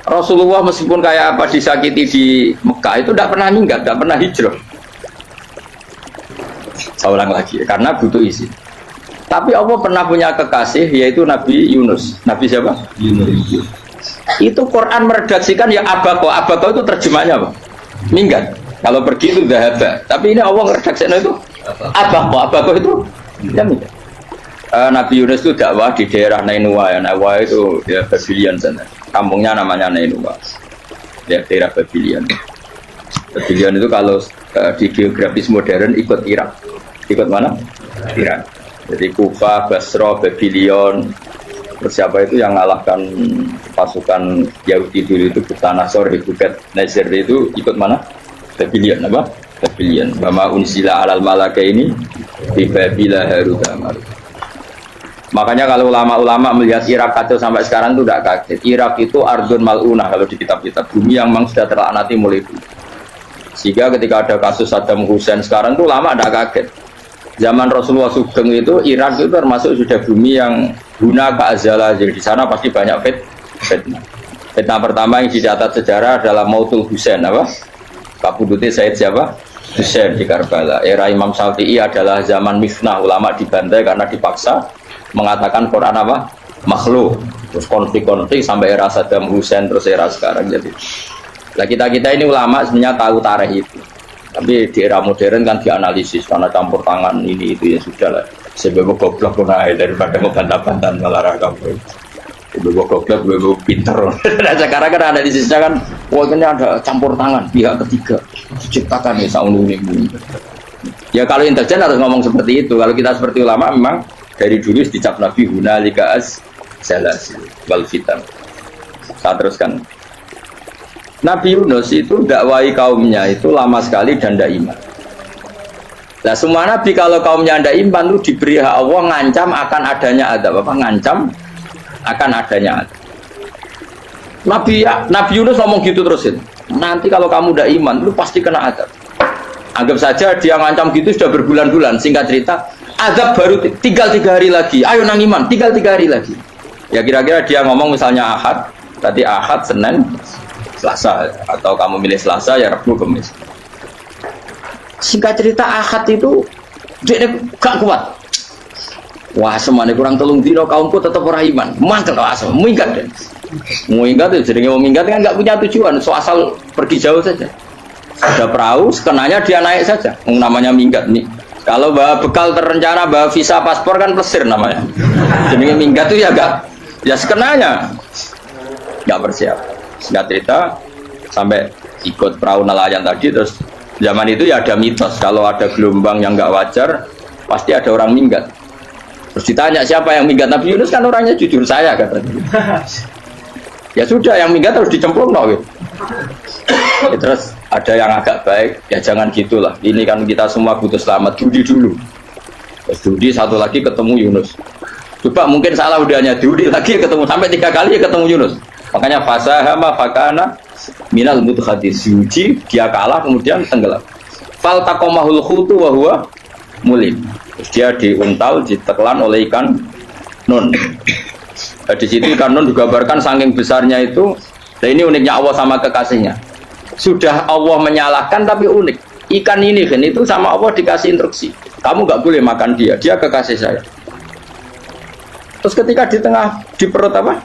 Rasulullah meskipun kayak apa disakiti di Mekah itu enggak pernah minggat, enggak pernah hijrah. Saya ulang lagi, karena butuh isi. Tapi Allah pernah punya kekasih yaitu Nabi Yunus. Nabi siapa? Yunus. Itu Quran meredaksikan ya abako. Abako itu terjemahnya apa? Minggat. Kalau pergi itu dahaba. Tapi ini Allah meredaksikan itu abako. Abako itu ya minggat. Nabi Yunus itu dakwah di daerah Nainua ya. Nainua itu ya Babylon sana. Kampungnya namanya Nainua. Ya daerah Babylon. Babylon itu kalau di geografis modern ikut Irak. Ikut mana? Irak. Jadi Kufa, Basra, Babylon. Terus siapa itu yang mengalahkan pasukan Yahudi dulu itu Bukhtanasor, Hebuket, Nazir itu ikut mana? Babylon apa? Babylon. Bama unsila alal malaka ini di Babila Harudamar. Makanya kalau ulama-ulama melihat Irak kacau sampai sekarang itu tidak kaget. Irak itu ardun mal'unah kalau di kitab-kitab, bumi yang memang sudah terlaknati mulai dulu. Sehingga ketika ada kasus Saddam Hussein sekarang itu ulama tidak kaget. Zaman Rasulullah Sugeng itu Irak itu termasuk sudah bumi yang guna keazala, jadi di sana pasti banyak fitnah. Fitnah pertama yang dicatat sejarah adalah Mautul Husain apa? Kabudutnya Said siapa? Husain di Karbala. Era Imam Syafi'i adalah zaman mifnah, ulama dibantai karena dipaksa mengatakan Quran apa? Makhluk. Terus konflik-konflik sampai era Saddam Hussein terus era sekarang jadi. Nah kita ini ulama sebenarnya tahu tarikh itu. Tapi di era modern kan dianalisis karena campur tangan ini itu ya sudah lah. Sebab goblok pun daripada membantah-bantah malah rakabur. Sebab goblok, sebab pinter. Nah sekarang kan analisisnya kan, wah ini ada campur tangan pihak ketiga diciptakan ya saunu ini. Ya kalau intelijen harus ngomong seperti itu. Kalau kita seperti ulama memang dari dulu dicap Nabi hunalika az-zalazil wal fitan. Saya teruskan. Nabi Yunus itu dakwai kaumnya itu lama sekali dan tidak iman. Nah semua nabi kalau kaumnya tidak iman itu diberi hak Allah ngancam akan adanya adab apa? Ngancam akan adanya adab. Nabi Yunus ngomong gitu terusin. Nanti kalau kamu tidak iman itu pasti kena adab. Anggap saja dia ngancam gitu sudah berbulan-bulan. Singkat cerita, adab baru tinggal 3 hari lagi. Ayo nang iman, tinggal 3 hari lagi. Ya kira-kira dia ngomong misalnya Ahad, tadi Ahad, Senin, Selasa, atau kamu milih Selasa ya Rabu, Kamis. Singkat cerita Ahad itu dia gak kuat. Wah semuanya kurang telung dino kaumku tetap orang iman. Mangkel asal minggat deh. Minggat itu jadi minggat kan nggak punya tujuan. So asal pergi jauh saja. Ada perahu, sekenanya dia naik saja. Namanya minggat nih. Kalau bawa bekal terencana, bawa visa paspor kan plesir namanya. Jadi minggat tuh ya gak, ya sekenanya nggak bersiap. Singkat cerita sampai ikut perahu nelayan tadi, terus zaman itu ya ada mitos kalau ada gelombang yang nggak wajar pasti ada orang minggat. Terus ditanya siapa yang minggat, Nabi Yunus kan orangnya jujur, saya katanya. Ya sudah, yang minggat harus dicemplung gitu. Ya, terus ada yang agak baik, ya jangan gitulah. Ini kan kita semua butuh selamat, Dudi dulu. Terus Dudi satu lagi ketemu Yunus. Coba mungkin salah udahnya Dudi lagi ketemu sampai 3 kali ketemu Yunus. Makanya fasahama fakana minal mudhadis, Dudi dia kalah kemudian tenggelam. Fal taqamahul khutu wa huwa mulim. Terus dia diuntal, ditelan oleh ikan nun. Nah, di situ ikan nun digambarkan saking besarnya itu. Nah, ini uniknya Allah sama kekasihnya. Sudah Allah menyalahkan tapi unik. Ikan ini kan itu sama Allah dikasih instruksi. Kamu nggak boleh makan dia, dia kekasih saya. Terus ketika di tengah di perut apa?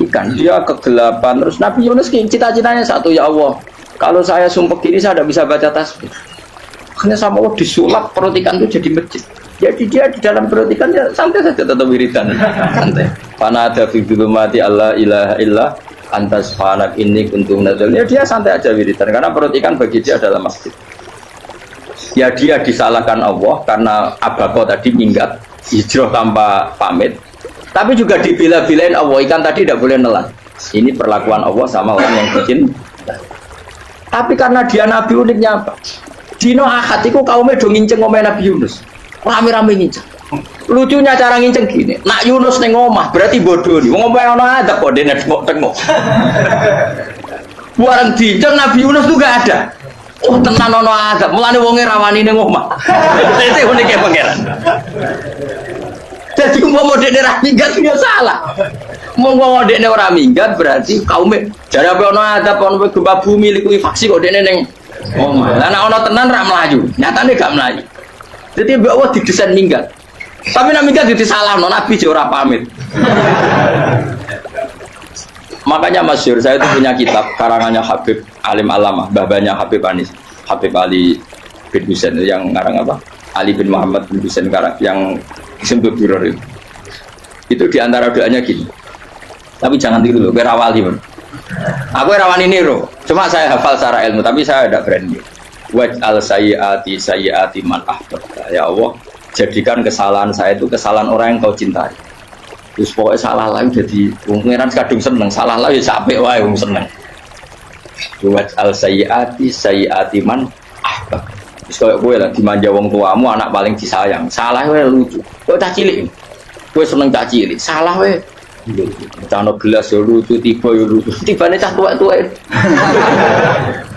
Ikan, dia kegelapan. Terus Nabi Yunus cita-citanya satu, ya Allah, kalau saya sumpah gini saya tidak bisa baca tasbih. Akhirnya sama Allah disulap perut ikan itu jadi masjid. Jadi dia di dalam perut ikan ya santai saja tetap wiridan. Santai. Pana ada fi dzulumati alla ilaha illa antas fanak ini kuntum nazal. Ya dia santai aja wiridan karena perut ikan bagi dia adalah masjid. Ya dia disalahkan Allah karena abako tadi minggat hijrah tanpa pamit. Tapi juga dibela-belain Allah, ikan tadi tidak boleh nelan. Ini perlakuan Allah sama orang yang bikin. Tapi karena dia Nabi, uniknya apa? Dino akad itu kaumnya do nginceng omah Nabi Yunus. Rame-rame nginceng. Lucunya cara nginceng gini. Nak Yunus neng omah berarti bodoh nih. Wong omah ono ada kok dene tengok. Barang dinceng Nabi Yunus tuh gak ada. Oh tenan ono ada. Mulane wonge rawani neng omah. Itu uniknya pangeran. Jadi mau dekne ora minggat dia salah. Mau dekne ora minggat berarti kaumnya jare apa ono ada ono gempa bumi likuwi faksi kok dekne ning omah. Lah nek ono tenan ra mlayu, nyatane gak mlayu. Jadi mbok Allah didesain minggat. Tapi nek minggat jadi salah Nabi yo ora pamit. Makanya masyhur saya itu punya kitab karangannya Habib Alim Alama, babanya Habib Anis, Habib Ali bin Husain yang ngarang apa? Ali bin Muhammad bin Husain karang yang disebut Duror itu diantara doanya gini. Tapi jangan tiru loh, berawali pun. Aku rawan ini loh. Cuma saya hafal secara ilmu, tapi saya ada branding. Waj'al sayyiati man ahbabta. Ya Allah, jadikan kesalahan saya itu kesalahan orang yang kau cintai. Terus pokoknya salah lah jadi pengiran kadung seneng, salah lah ya capek wae wong seneng. Waj'al sayyiati man ahbabta. Terus kayak gue lah dimanja wong tuamu, anak paling disayang. Salah we lucu. Kok cah cilik. Gue seneng cah cilik. Salah we. Cano gelas yo lucu, tiba yo lucu. Tibane cah tuwek-tuwek.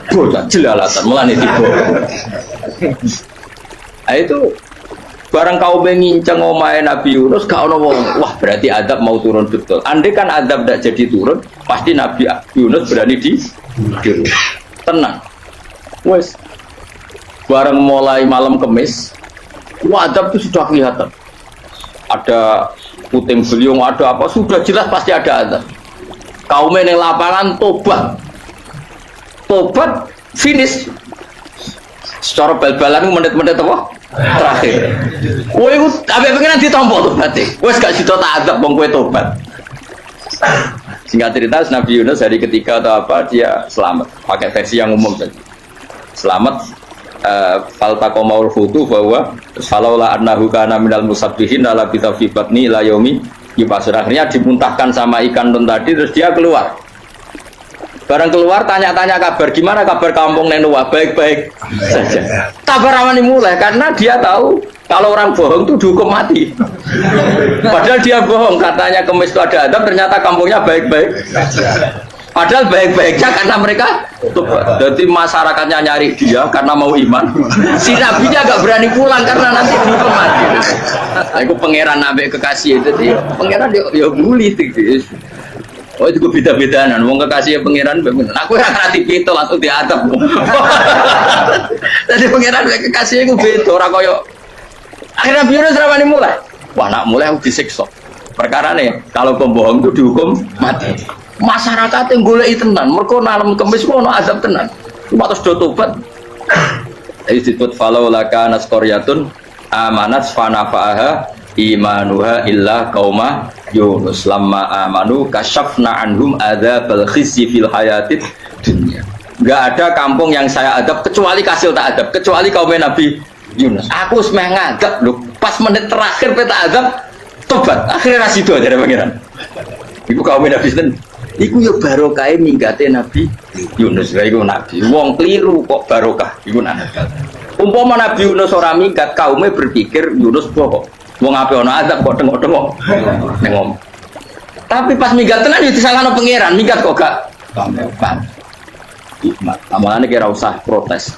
Bocah jelalatan melane tiba. Ah itu barang kau menginceng omahe Nabi Yunus gak ono wong. Wah, berarti adab mau turun betul. Andai kan adab tidak jadi turun, pasti Nabi Yunus berani di tenang. Wes barang mulai malam Kemis, adab itu sudah kelihatan. Ada puting beliung, ada apa, sudah jelas pasti ada adab. Kaumnya yang lapangan tobat, finish. Secara bal-balan menit-menit apa? Terakhir. Kowe iku ape pengen ditampa tobaté. Wes gak sida tak adab wong kowe tobat. Singkat cerita Nabi Yunus hari ketiga atau apa dia selamat. Pakai versi yang umum saja. Selamat. Faltaqamaul hutu bahwa falaula annahu kana minal musabbihin la fi batni la yaumi yub'atsun. Akhirnya dimuntahkan sama ikan nun tadi terus dia keluar. Barang keluar tanya-tanya kabar gimana kabar kampung Nenua, baik-baik saja. Kabar awani mulai karena dia tahu kalau orang bohong itu dihukum mati. Padahal dia bohong katanya Kemis itu ada adab, ternyata kampungnya baik-baik. Padahal baik-baiknya karena mereka jadi masyarakatnya nyari dia karena mau iman. Si nabinya agak berani pulang karena nanti dihukum mati. Aku pangeran nabi kekasih itu, pangeran dia bully itu. Oh itu beda-bedaan, mau kekasih pangeran. Aku yang hati itu langsung diadab. Jadi pangeran kekasih itu beda orang koyo. Akhirnya Yunus rawani mulai. Wah nak mulai aku disiksa. Perkara nih kalau pembohong itu dihukum mati. Masyarakat yang golek tenan, mergo nalem Kemis ku ono azab tenan. Cuma terus do tobat. Jadi disebut falau laka nasqoryatun amanat fanafa'aha imanuha illa qauma Yunus lamma amanu kasyafna anhum adzabal khizyi fil hayatid dunya. Enggak ada kampung yang saya adab kecuali kasil tak adab, kecuali kaum Nabi Yunus. Aku semeh ngadab lho, pas menit terakhir peta adab tobat. Akhirnya rasido dari pangeran. Iku kaum Nabi sinten? Iku yo barokah minggate Nabi Yunus. Lah iku nabi. Wong keliru kok barokah iku nabi. Umpama Nabi Yunus ora minggat, kaume berpikir Yunus bohong. Wong ape ana adab kok tengok-tengok. Nengom. Tapi pas minggat tenan yo disalahno pangeran, minggat kok gak gampang. Hikmat. Amalane kira usah protes.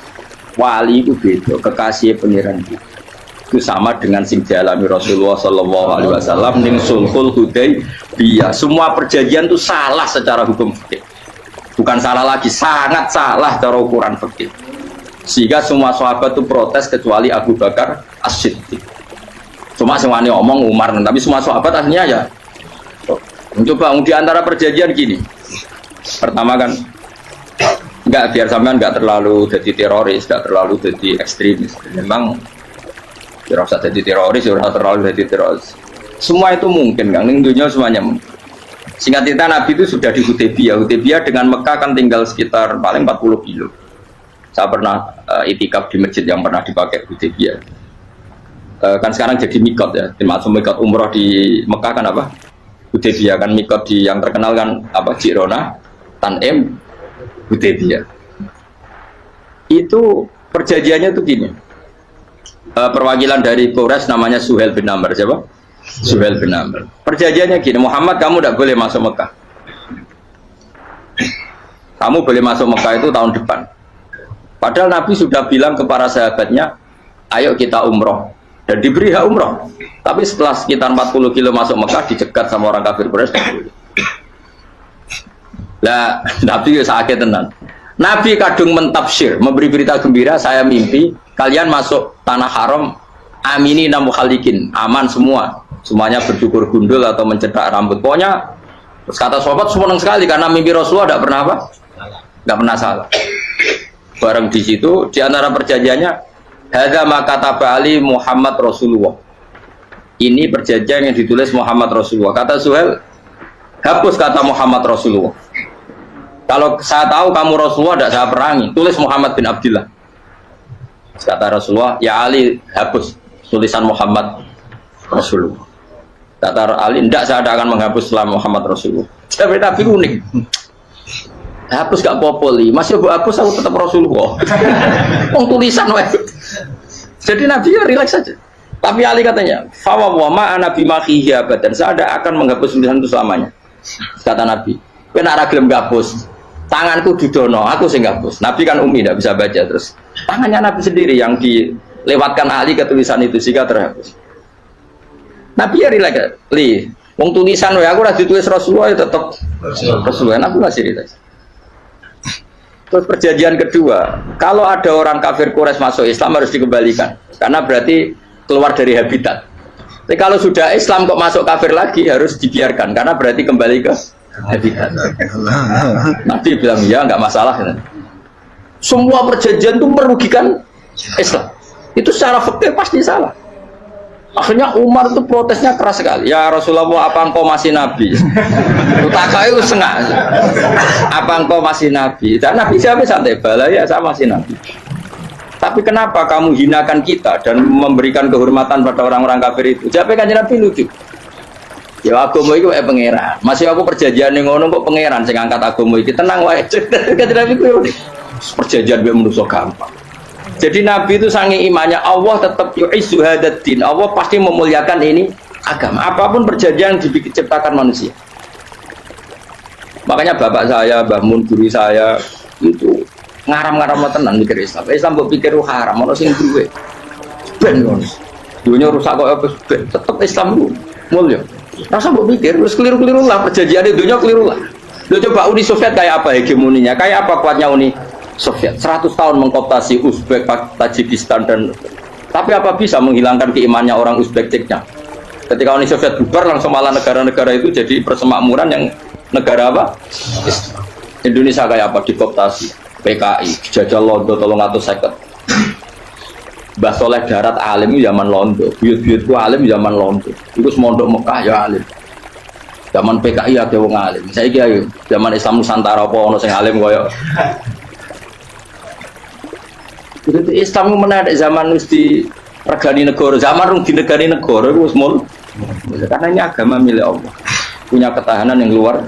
Wali itu beda, kekasih pangeran itu sama dengan sing dialami Rasulullah sallallahu alaihi wasallam ning sulhul Hudaybiyah. Semua perjanjian itu salah secara hukum fikih. Bukan salah lagi, sangat salah cara ukuran fikih. Sehingga semua sahabat itu protes kecuali Abu Bakar As-Siddiq. Cuma semuanya omong Umar, tapi semua sahabat aslinya ya. Coba di antara perjanjian gini. Pertama kan enggak, biar sampean enggak terlalu jadi teroris, enggak terlalu jadi ekstremis. Memang tidak usah jadi teroris, tidak terlalu jadi teroris. Semua itu mungkin, kan? Ini dunia semuanya mungkin. Singkat cerita Nabi itu sudah di Hudaybiyah. Hudaybiyah dengan Mekah kan tinggal sekitar paling 40 kilo. Saya pernah itikaf di masjid yang pernah dipakai Hudaybiyah. Kan sekarang jadi mikot ya, termasuk mikot umroh di Mekah kan apa? Hudaybiyah kan mikot di yang terkenal kan apa? Jirona, Tanim, Hudaybiyah. Itu perjanjiannya tuh gini. Perwakilan dari Quraisy namanya Suhail bin Amr. Siapa? Suhail bin Amr. Perjanjiannya gini, Muhammad kamu tidak boleh masuk Mekah. Kamu boleh masuk Mekah itu tahun depan. Padahal Nabi sudah bilang ke para sahabatnya, ayo kita umroh. Dan diberi hak umroh. Tapi setelah sekitar 40 kilo masuk Mekah, dicegat sama orang kafir Quraisy. Lah, Nabi sakit tenan. Nabi kadung mentafsir, memberi berita gembira, saya mimpi kalian masuk tanah haram amini namukhalikin, aman semua. Semuanya bercukur gundul atau mencetak rambut. Pokoknya terus kata sahabat senang sekali karena mimpi Rasulullah tidak pernah apa? Tidak pernah salah. Bareng di situ di antara perjanjiannya hadza ma kataba ali Muhammad Rasulullah. Ini perjanjian yang ditulis Muhammad Rasulullah. Kata Suhail, hapus kata Muhammad Rasulullah. Kalau saya tahu kamu Rasulullah tidak saya perangi, tulis Muhammad bin Abdullah. Kata Rasulullah, ya Ali hapus tulisan Muhammad Rasulullah. Kata Ali, tidak saya tidak akan menghapus setelah Muhammad Rasulullah. Tapi Nabi unik. Hapus gak popoli, masih aku hapus aku tetap Rasulullah. Tulisan Jadi Nabi ya rileks saja. Tapi Ali katanya, fawwama ana bimakhihi abadan. Saya tidak akan menghapus tulisan itu selamanya. Kata Nabi, kena ragilem gapus. Tanganku didono, aku sing gapus. Nabi kan umi, tidak bisa baca terus. Tangannya Nabi sendiri yang dilewatkan Ali ke tulisan itu sehingga terhapus. Nabi ya rileks. Wong tulisan aku udah ditulis Rasulullah ya tetap Rasulullah. Nabi masih rileks. Terus perjanjian kedua, kalau ada orang kafir Quraisy masuk Islam harus dikembalikan, karena berarti keluar dari habitat. Tapi kalau sudah Islam kok masuk kafir lagi harus dibiarkan, karena berarti kembali ke habitat. Nabi bilang ya nggak masalah. Semua perjanjian itu merugikan Islam. Itu secara fikih pasti salah. Akhirnya Umar itu protesnya keras sekali. Ya Rasulullah, apa engkau masih Nabi? Utakai sengak. Apa engkau masih Nabi? Dan Nabi siapa santai bala ya saya masih Nabi. Tapi kenapa kamu hinakan kita dan memberikan kehormatan pada orang-orang kafir itu? Siapa kan Nabi lucu? Ya agama itu pangeran. Masih aku perjanjian yang ngono kok pangeran sing angkat agama iki tenang wae. Kanjeng Nabi ku perjanjian mbek manusa gampang. Jadi Nabi itu sange imannya Allah tetap yu'izzu hadaddin. Allah pasti memuliakan ini agama. Apapun perjanjian yang diciptakan manusia. Makanya bapak saya, Mbah Mun, guru saya itu ngaram-ngaram tenan mikir Islam. Islam mbok pikir haram, ono sing duwe. Ben ngono. Dunia rusak kok apa ben. Tetep Islam itu mulya. Rasa mbok pikir terus keliru-keliru lah perjanjian di dunia keliru lah. Lo coba Uni Soviet kayak apa hegemoninya? Kayak apa kuatnya Uni Soviet? 100 tahun mengkooptasi Uzbek, Tajikistan dan tapi apa bisa menghilangkan keimannya orang Uzbek Ceknya? Ketika Uni Soviet bubar langsung malah negara-negara itu jadi persemakmuran yang negara apa? Indonesia kayak apa dikooptasi? PKI, jajal Londo tolong atau seket. Mbah Soleh Darat alim zaman Londo, buyut-buyutku alim zaman Londo. Iku mondok Mekah ya alim. Zaman PKI ada wong alim. Saiki ayo zaman Islam Nusantara apa ono sing alim koyo. Jadi Islam menarik zaman mesti regani negara, zaman rung di negani negara itu semua. Karena ini agama milik Allah, punya ketahanan yang luar.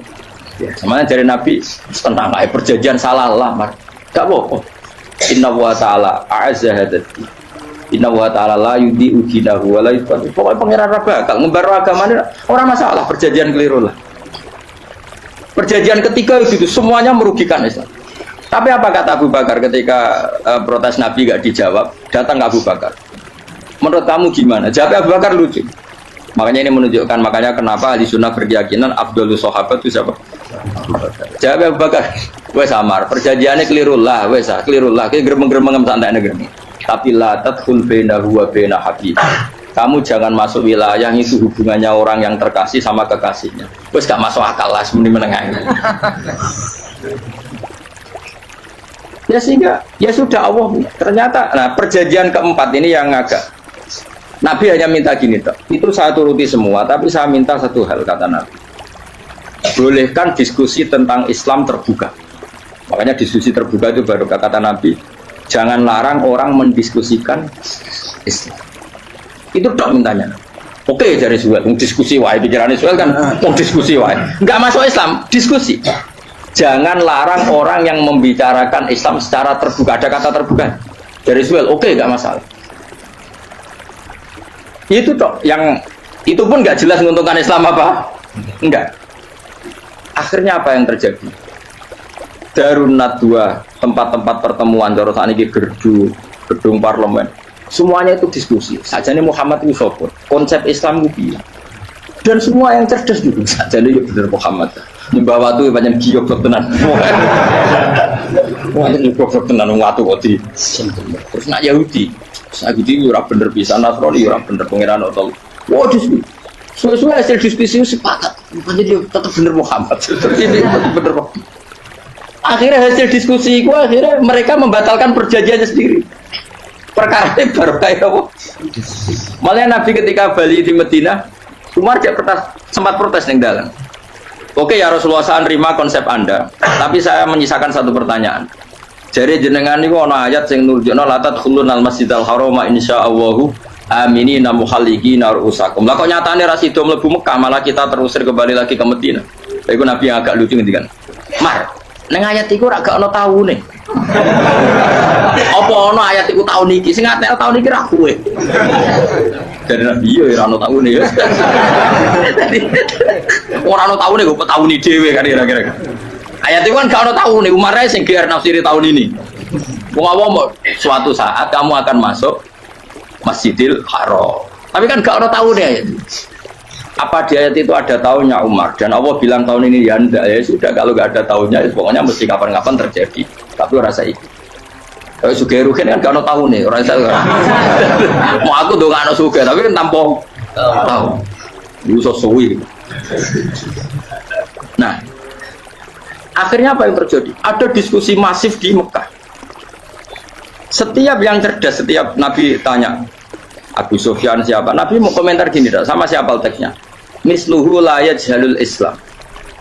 Ya, semuanya dari Nabi tentang perjanjian salah lah, gak apa-apa. Inna wa ta'ala a'azza hadati. Inna wa ta'ala la yudi udinahu wa la yudhani. Pokoknya pengiran bakal ngembar agama ini orang masalah, perjanjian keliru lah. Perjanjian ketiga itu semuanya merugikan Islam. Tapi apa kata Abu Bakar ketika protes Nabi gak dijawab, datang ke Abu Bakar. Menurut kamu gimana? Jawab Abu Bakar lucu. Makanya ini menunjukkan, makanya kenapa ahli sunnah berkeyakinan Afdhalus Sahabat itu siapa? Jawab Abu Bakar, wes samar, perjanjiannya keliru lah, wes keliru lah, kita geremeng-geremeng santai negeri. Tapi la tadkhul bainahu wa baina habib. Kamu jangan masuk wilayah itu hubungannya orang yang terkasih sama kekasihnya. Wes gak masuk akal lah, sebenarnya menengahnya. Ya sehingga ya sudah Allah ternyata. Nah perjanjian keempat ini yang agak Nabi hanya minta gini toh. Itu saya turuti semua, tapi saya minta satu hal kata Nabi. Bolehkan diskusi tentang Islam terbuka. Makanya diskusi terbuka itu baru kata Nabi. Jangan larang orang mendiskusikan Islam. Itu tok mintanya. Oke dari Suhail, diskusi wae pikirannya Suhail kan mau diskusi wae. Enggak masuk Islam, diskusi. Jangan larang orang yang membicarakan Islam secara terbuka. Ada kata terbuka dari Suhail, oke, nggak masalah. Itu toh yang itu pun nggak jelas menguntungkan Islam apa? Enggak. Akhirnya apa yang terjadi? Darun Nadwa, tempat-tempat pertemuan Jorosani Gerdu, gedung parlemen, semuanya itu diskusi. Sajane Muhammad itu sopor, konsep Islam itu. Dan semua yang cerdas itu sajane ya bener Muhammad. Nyembah watu banyak giok tenan. Wah, ini giok tenan watu kok di. Terus nak Yahudi. Yahudi ora bener pisan, Nasrani ora bener pangeran atau. Wah, diskusi. Sesuai hasil diskusi sepakat. Rupanya dia tetap bener Muhammad. Terus ini bener. Akhirnya hasil diskusi itu akhirnya mereka membatalkan perjanjiannya sendiri. Perkara ini baru kayak apa? Malah Nabi ketika balik di Madinah, Umar sempat protes yang dalam. Oke ya Rasulullah, saya nerima konsep Anda, tapi saya menyisakan satu pertanyaan. Jadi jenengan ini ada ayat yang nurjuna latat khulun al masjidal haroma insyaallahu aminina muhalligina ru'usakum. Lah kok nyatane ra sido mlebu Mekah, malah kita terusir kembali lagi ke Madinah. Iku Nabi yang agak lucu ngendikan. Mar, ning ayat iku ra gak ono taune. Apa ono ayat iku taun iki? Sing ngatel taun iki ra kowe. Dari Nabi ya ora ono taune ya. Ora ono taune kok tauni dhewe kan kira-kira. Ayat itu kan gak ono taune, Umar ae sing gear nafsiri tahun ini. Wong awam suatu saat kamu akan masuk Masjidil Haram. Tapi kan gak ono taune ayat. Apa di ayat itu ada tahunnya Umar dan Allah bilang tahun ini ya enggak, ya sudah kalau gak ada tahunnya ya pokoknya mesti kapan-kapan terjadi. Tapi rasa itu kalau suge rugen kan gak ada tahun nih orang saya mau aku dong gak ada suge tapi kan tanpa tahu itu sesuai. Nah akhirnya apa yang terjadi? Ada diskusi masif di Mekah. Setiap yang cerdas, setiap Nabi tanya Abu Sufyan siapa, Nabi mau komentar gini sama siapa teksnya, misluhu la yajhalul Islam.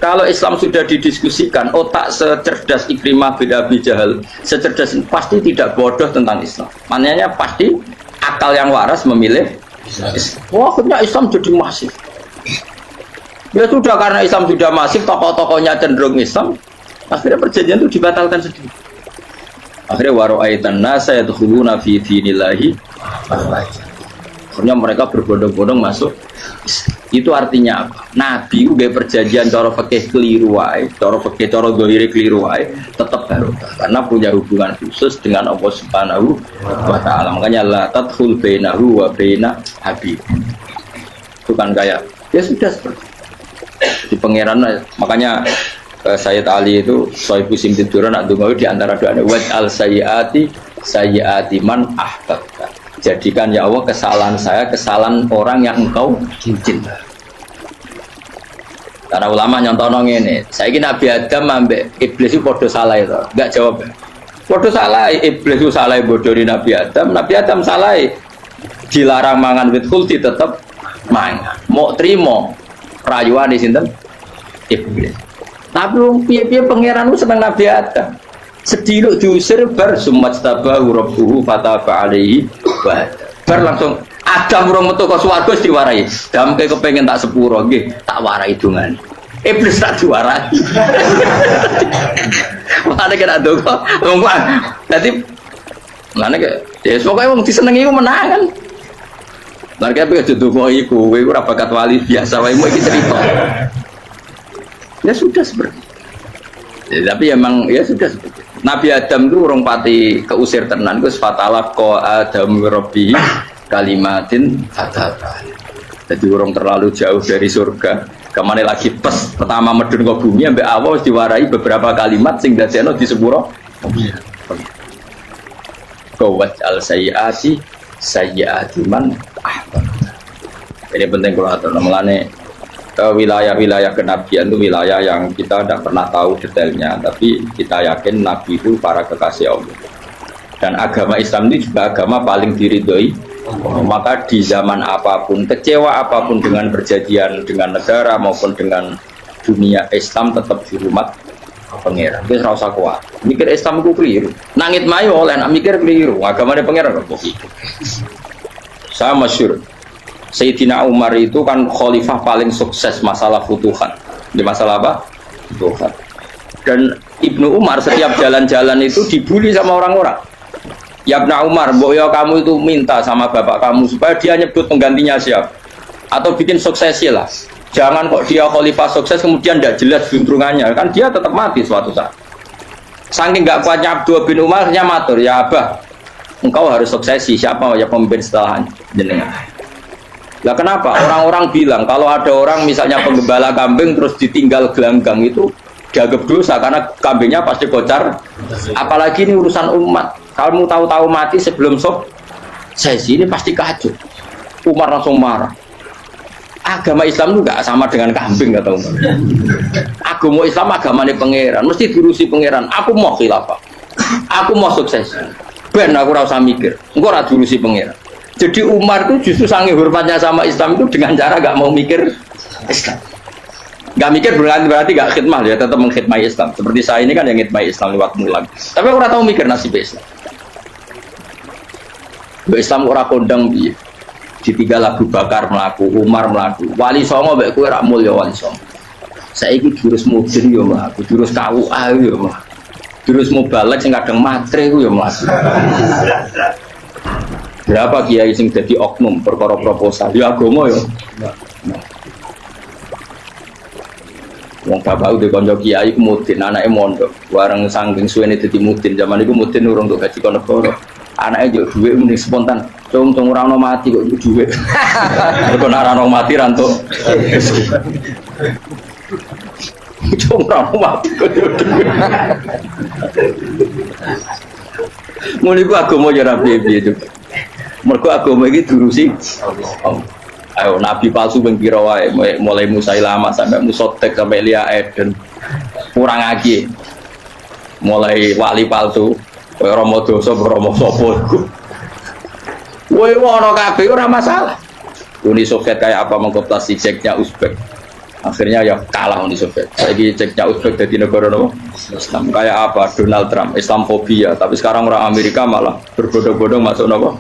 Kalau Islam sudah didiskusikan, otak secerdas Ikrimah bin Abi Jahal, secerdas pasti tidak bodoh tentang Islam. Maknanya pasti akal yang waras memilih Islam. Wah, akhirnya Islam jadi masif. Ya sudah, karena Islam sudah masif, tokoh-tokohnya cenderung Islam, akhirnya perjanjian itu dibatalkan sendiri. Akhirnya waro'aitan nasa yadkhuluna fi dinillahi afwaja. Akhirnya mereka berbondong-bondong masuk. Itu artinya apa? Nabi udah perjanjian cara fikih keliru wae, cara fikih cara dzahire keliru wae, tetap barokah karena punya hubungan khusus dengan Allah Subhanahu wa taala. Makanya la tadkhul bainahu wa baina habib. Bukan kayak ya sudah seperti di pangeran. Makanya Sayyid Ali itu Sohibu Simtiduran nak dungawi di antara doanya waj'al sayyiati man ahbabta. Jadikan ya Allah kesalahan saya kesalahan orang yang engkau cinta. Karena ulama nyontono ngene, saiki Nabi Adam ambek iblis itu padha salah itu. Enggak jawab. Padha salah iblis itu salah bodoni Nabi Adam salah dilarang mangan wit khuldi tetep mangan. Mau trimo rayuane sinten? Iblis. Tapi wong piye-piye pangeran ku seneng Nabi Adam. Sediluk diusir bar sumat tabahu rabbuhu fataba alaihi wa bar langsung Adam urung metu ka swarga wis diwarai. Damke kepengin tak sepuro nggih, tak warai dongane. Iblis tak diwarai. Makane kena donga wong kuwi. Dadi ngene ke ya pokoke wong disenengi ku menang kan. Lah kaya pengen donga iku kowe ora bakat wali biasa wae mau iki cerita. Ya sudah seperti ya, tapi emang ya sudah seperti Nabi Adam itu urung pati keusir tenan Gus fatalah ko Adam Rabbi kalimatin fataba. Jadi urung terlalu jauh dari surga. Kemana lagi pes pertama medun ke bumi ambek Allah diwarai beberapa kalimat sing dadekno di sepuro. Kawat al sayyiati man ahbab. Ini penting kalau atur namanya wilayah-wilayah kenabian itu wilayah yang kita tidak pernah tahu detailnya, tapi kita yakin Nabi itu para kekasih Allah. Dan agama Islam ini juga agama paling diridhoi. Maka di zaman apapun, kecewa apapun dengan perjanjian dengan negara maupun dengan dunia, Islam tetap dihormat pangeran. Wis ora usah kuat. Mikir Islam ku keliru. Nangit mayo oleh nak mikir keliru. Agama pangeran kok gitu. Saya masyhur Sayyidina Umar itu kan khalifah paling sukses masalah futuhat. Di masalah apa? Futuhat. Dan Ibnu Umar setiap jalan-jalan itu dibully sama orang-orang. Ya Ibnu Umar, mbok ya kamu itu minta sama bapak kamu supaya dia nyebut penggantinya siapa. Atau bikin suksesi lah. Jangan kok dia khalifah sukses kemudian tidak jelas juntrungannya. Kan dia tetap mati suatu saat. Saking gak kuatnya Abdul bin Umar, dia matur, ya Abah, engkau harus suksesi. Siapa ya pemimpin setelah jenengan? Lah kenapa? Orang-orang bilang kalau ada orang misalnya penggembala kambing terus ditinggal gelanggang itu dianggap dosa karena kambingnya pasti kocar. Apalagi ini urusan umat. Kalau tahu-tahu mati sebelum sesi ini pasti kacau. Umar langsung marah. Agama Islam itu nggak sama dengan kambing kata Umar. Agama Islam agamanya pangeran, mesti diurusi pangeran. Aku mau khilafah, aku mau sukses. Ben aku rasa mikir, engkau rasa diurusi pangeran. Jadi Umar itu justru sangat hormatnya sama Islam itu dengan cara gak mau mikir Islam. Gak mikir berarti gak khidmah ya, tetap mengkhidmati Islam. Seperti saya ini kan yang khidmati Islam lewat mulang. Tapi orang tahu mikir nasib Islam. Islam orang kondang biye. Ditinggal Abu Bakar melaku, Umar melaku. Wali Songo baik kue rak mulya Wali Songo. Saya ini jurus mudin yo melaku, jurus KUA yo melaku. Jurus mubalek sing kadang matre yo melaku. Berapa kiai sing dadi oknum perkara proposal ya agama ya. Wong bapak udah konco kiai ku mudin anake mondok. Wareng saking suwene dadi mudin zaman iku mudin urung untuk gaji kono negara. Anake yo dhuwit mending spontan. Cung ora ono mati kok dhuwit. Mergo ora ono mati ra entuk. Cung ora ono mati kok dhuwit. Mulai ku agama ya ra piye-piye juga. Mergo agama iki diurusi ayo nabi palsu ping pira wae mulai Musailama sampai Musotek sampai Elia Eden kurang lagi mulai wali palsu kaya Rama Dosa Rama sapa iku kowe ono kabeh ora masalah. Uni Soviet kayak apa mengkooptasi ceknya Uzbek akhirnya ya kalah Uni Soviet. Saiki ceknya Uzbek jadi negara Islam kayak apa Donald Trump Islamfobia, tapi sekarang orang Amerika malah berbodong-bodong masuk nopo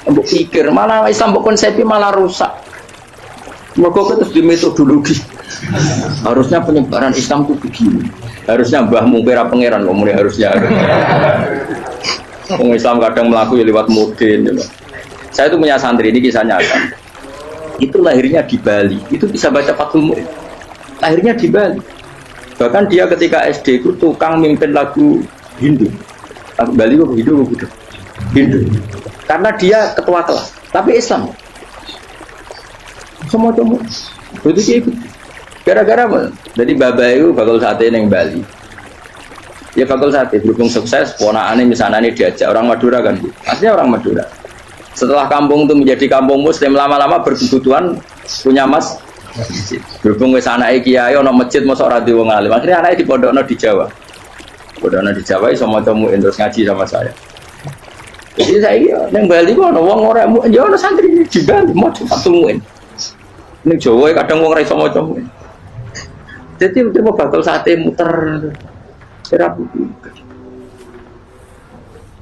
mbok pikir malah Islam mbok konsepnya malah rusak. Mergo terus di metodologi harusnya penyebaran Islam itu begini, harusnya mbahmu kira pangeran kok mulai harusnya orang Islam kadang melaku ya lewat mudin ya. Saya itu punya santri, ini kisah nyata. Itu lahirnya di Bali, itu bisa baca Fathul Mu'in. Lahirnya di Bali. Bahkan dia ketika SD itu tukang mimpin lagu Hindu. Lagu Bali kok Hindu. Karena dia ketua kelas, tapi Islam. Semua cuma. Begitu ikut. Gara-gara apa? Jadi Baba itu bakal sate yang Bali. Ya bakal sate, berhubung sukses, ponakannya misalnya ini diajak orang Madura kan, aslinya orang Madura. Setelah kampung itu menjadi kampung Muslim, lama-lama berkebutuhan punya masjid. Berhubung ke sana kiai, ono masjid, masa orang di wong alim. Akhirnya anaknya di pondokno di Jawa. Bodana di Jawa iso maca muin terus ngaji sama saya. Jadi saya yang Bali kok ana wong ora ya ana santri di Bali maca satu muin. Ning Jawa kadang wong ora iso maca muin. Jadi itu bakal sate muter. Serap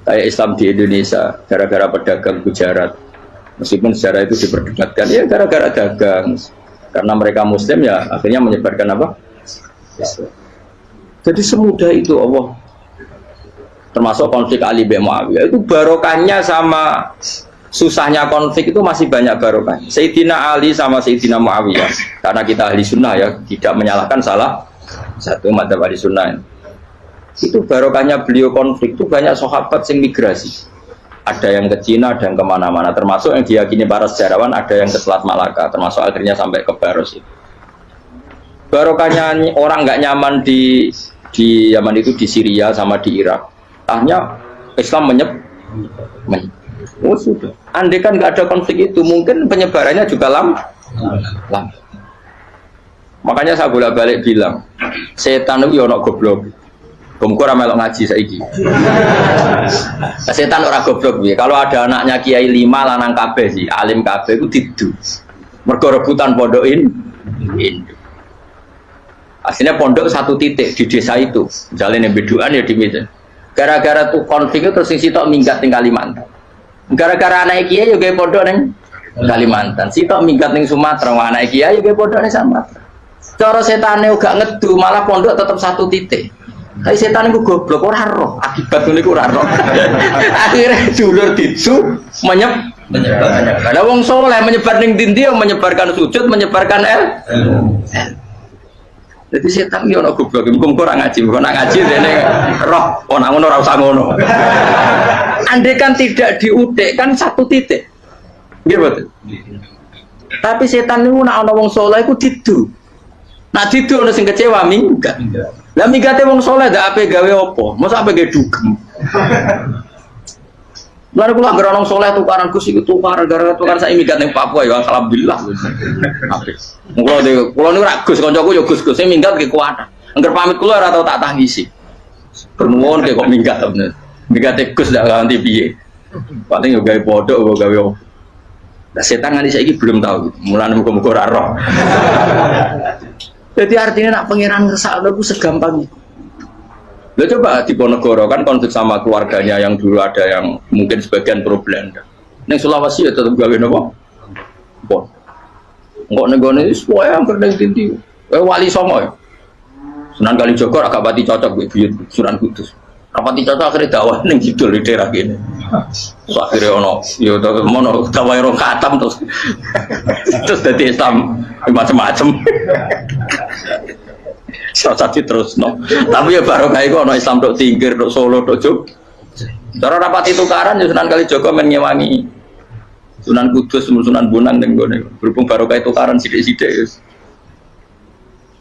kayak Islam di Indonesia gara-gara pedagang Gujarat. Meskipun sejarah itu diperdebatkan ya gara-gara dagang. Karena mereka Muslim ya akhirnya menyebarkan apa? Islam. Jadi semudah itu Allah. Termasuk konflik Ali bin Muawiyah itu barokahnya sama susahnya konflik itu masih banyak barokah. Sayyidina Ali sama Sayyidina Muawiyah karena kita ahli sunnah ya tidak menyalahkan salah satu madzhab ahli sunnah. Itu barokahnya beliau konflik itu banyak sahabat yang migrasi. Ada yang ke Cina, ada yang kemana-mana. Termasuk yang diyakini para sejarawan ada yang ke Selat Malaka. Termasuk akhirnya sampai ke Baros itu. Barokahnya orang nggak nyaman di Yaman itu di Syria sama di Irak. Akhirnya Islam oh sudah. Andai kan nggak ada konflik itu, mungkin penyebarannya juga lama. Makanya saya bolak-balik bilang, setan itu ono goblok. Bungku ora melok ngaji saiki. Setan ora goblok piye. Kalau ada anaknya kiai 5 lanang kabeh sih, alim kabeh iku didu. Mergo rebutan pondokin induk. Aslinya pondok satu titik di desa itu. Misalnya beduan ya di meja. Gara-gara tuh konflik itu terus sitok minggat ning Kalimantan. Gara-gara anak kiai yo gawe pondok ning Kalimantan. Sitok minggat ning Sumatera, anak kiai yo gawe pondok ning Sumatera. Cara setane gak ngedu, malah pondok tetap satu titik. Tapi setan itu goblok, ora roh. Akibat niku ora roh. Akhirnya dulur didu menyebar. Ada wong soleh menyebar ning ndi menyebarkan sujud, menyebarkan Jadi setan iki ono goblok, muga ora ngaji, muga nak ngaji dene roh, ana ngono ora usah ngono. Andai kan tidak diutik kan satu titik. Nggih betul. Tapi setan niku nak ana wong saleh iku didu. Nak didu ana sing kecewa minggat. Lah mingate wong saleh ndak ape gawe apa? Mosok ape gawe dugem. Lalu kula anggere wong saleh tukaran Gus iku tukar gara-gara tukar sak minggat ning Papua ya alhamdulillah. Apik. Kula niku ra Gus kancaku ya Gus-Gus sing minggat ki kuat. Angger pamit kula ora tau tak tangisi. Bernuwun kok minggat bener. Mingate Gus ndak ganti piye. Paling yo gawe podok apa gawe apa. Lah setan nganti saiki belum tahu. Mulane muga-muga ora roh. Jadi artinya nak pangeran ngersakno ku segampang itu. Lah coba di Ponegoro kan konflik sama keluarganya yang dulu ada yang mungkin sebagian pro Belanda. Ning Sulawesi ya tetep gawe napa? Pon. Engko ning gone wis pokoke angger ning ndi. Wali Songo ya. Sunan Kalijaga agak pati cocok mbek buyut Sunan Kudus. Rapati cocok akhirnya dakwah ning kidul di daerah kene. Terus akhirnya ono ya mono dakwah rong khatam terus dadi Islam macam-macam. Sosati terus no. Tapi ya baru kayak kok ono Islam tok Tingkir, tok Solo, tok Jogja. Cara rapati tukaran ya Sunan Kalijaga men ngewangi Sunan Kudus, Sunan Bonang ning gone. Berhubung baru kayak tukaran sithik-sithik ya.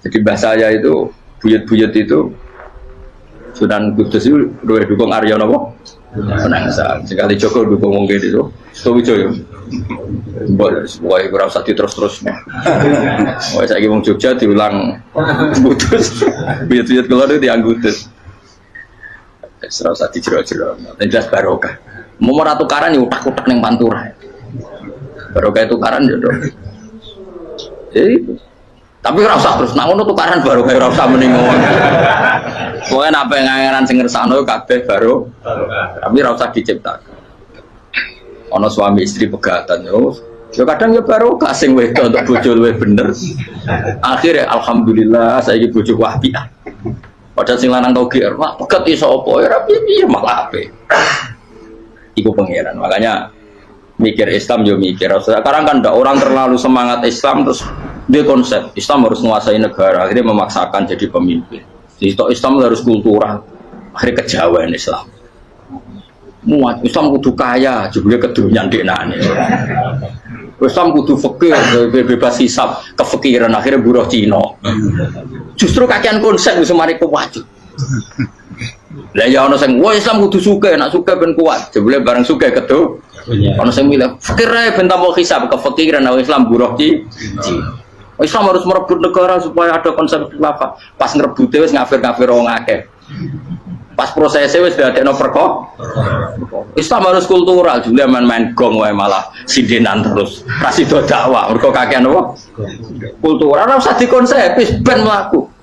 Jadi bahasa saya itu buyut-buyut itu Sunan Kudus itu luwih dukung Arya napa? Penangsa. Sekali Joko dukung wong kene itu. Suwijoyo. Wah, ora usah terus-terus. Wah, saiki wong Jogja diulang putus. Buyut-buyut kula itu dianggutus. Ora usah dijero-jero. Jelas barokah. Mau ora tukaran ya utak-utak ning Pantura. Barokah tukaran ya, Dok. Itu. Tapi ora usah terus nak ngono tukaran barokah ora usah mending ngono. Pokoke nek pengangeran sing ngersakno kabeh barokah. Tapi ora usah diciptakan. Ono suami istri pegatan yo kadang ya baru kasing wedok untuk bojo luwih bener. Akhirnya alhamdulillah saiki bojo wapian. Padahal sing lanang tau GR, wah pegat iso apa ya ora piye malah ape. Iku pangeran. Makanya mikir Islam yo mikir. Sekarang kan ndak orang terlalu semangat Islam terus dia konsep Islam harus menguasai negara, akhirnya memaksakan jadi pemimpin. Jadi Islam harus kultural. Akhirnya kejauhan Islam. Muat Islam kudu kaya, jebule kedunyan deknane. Islam kudu fakir, bebas hisab, kefikiran akhirnya buruh Cina. Justru kakean konsep wis mari kuwat. Lah ya ana sing wah Islam kudu sugih, nek sugih ben kuat. Jebule bareng sugih kedu. Ana sing milih fakir ae ben tambah hisab, kefikiran Islam buruh Cina. Islam harus merebut negara supaya ada konsep khilafah. Pas ngerebute wis ngafir-ngafir wong akeh. Pas prosesnya wis dadekno perkara. Islam harus kultural, juga main-main gong wae malah sidenan terus. Ra sida dakwah, mergo kakean apa? Kultural ora usah dikonsep, wis ben mlaku.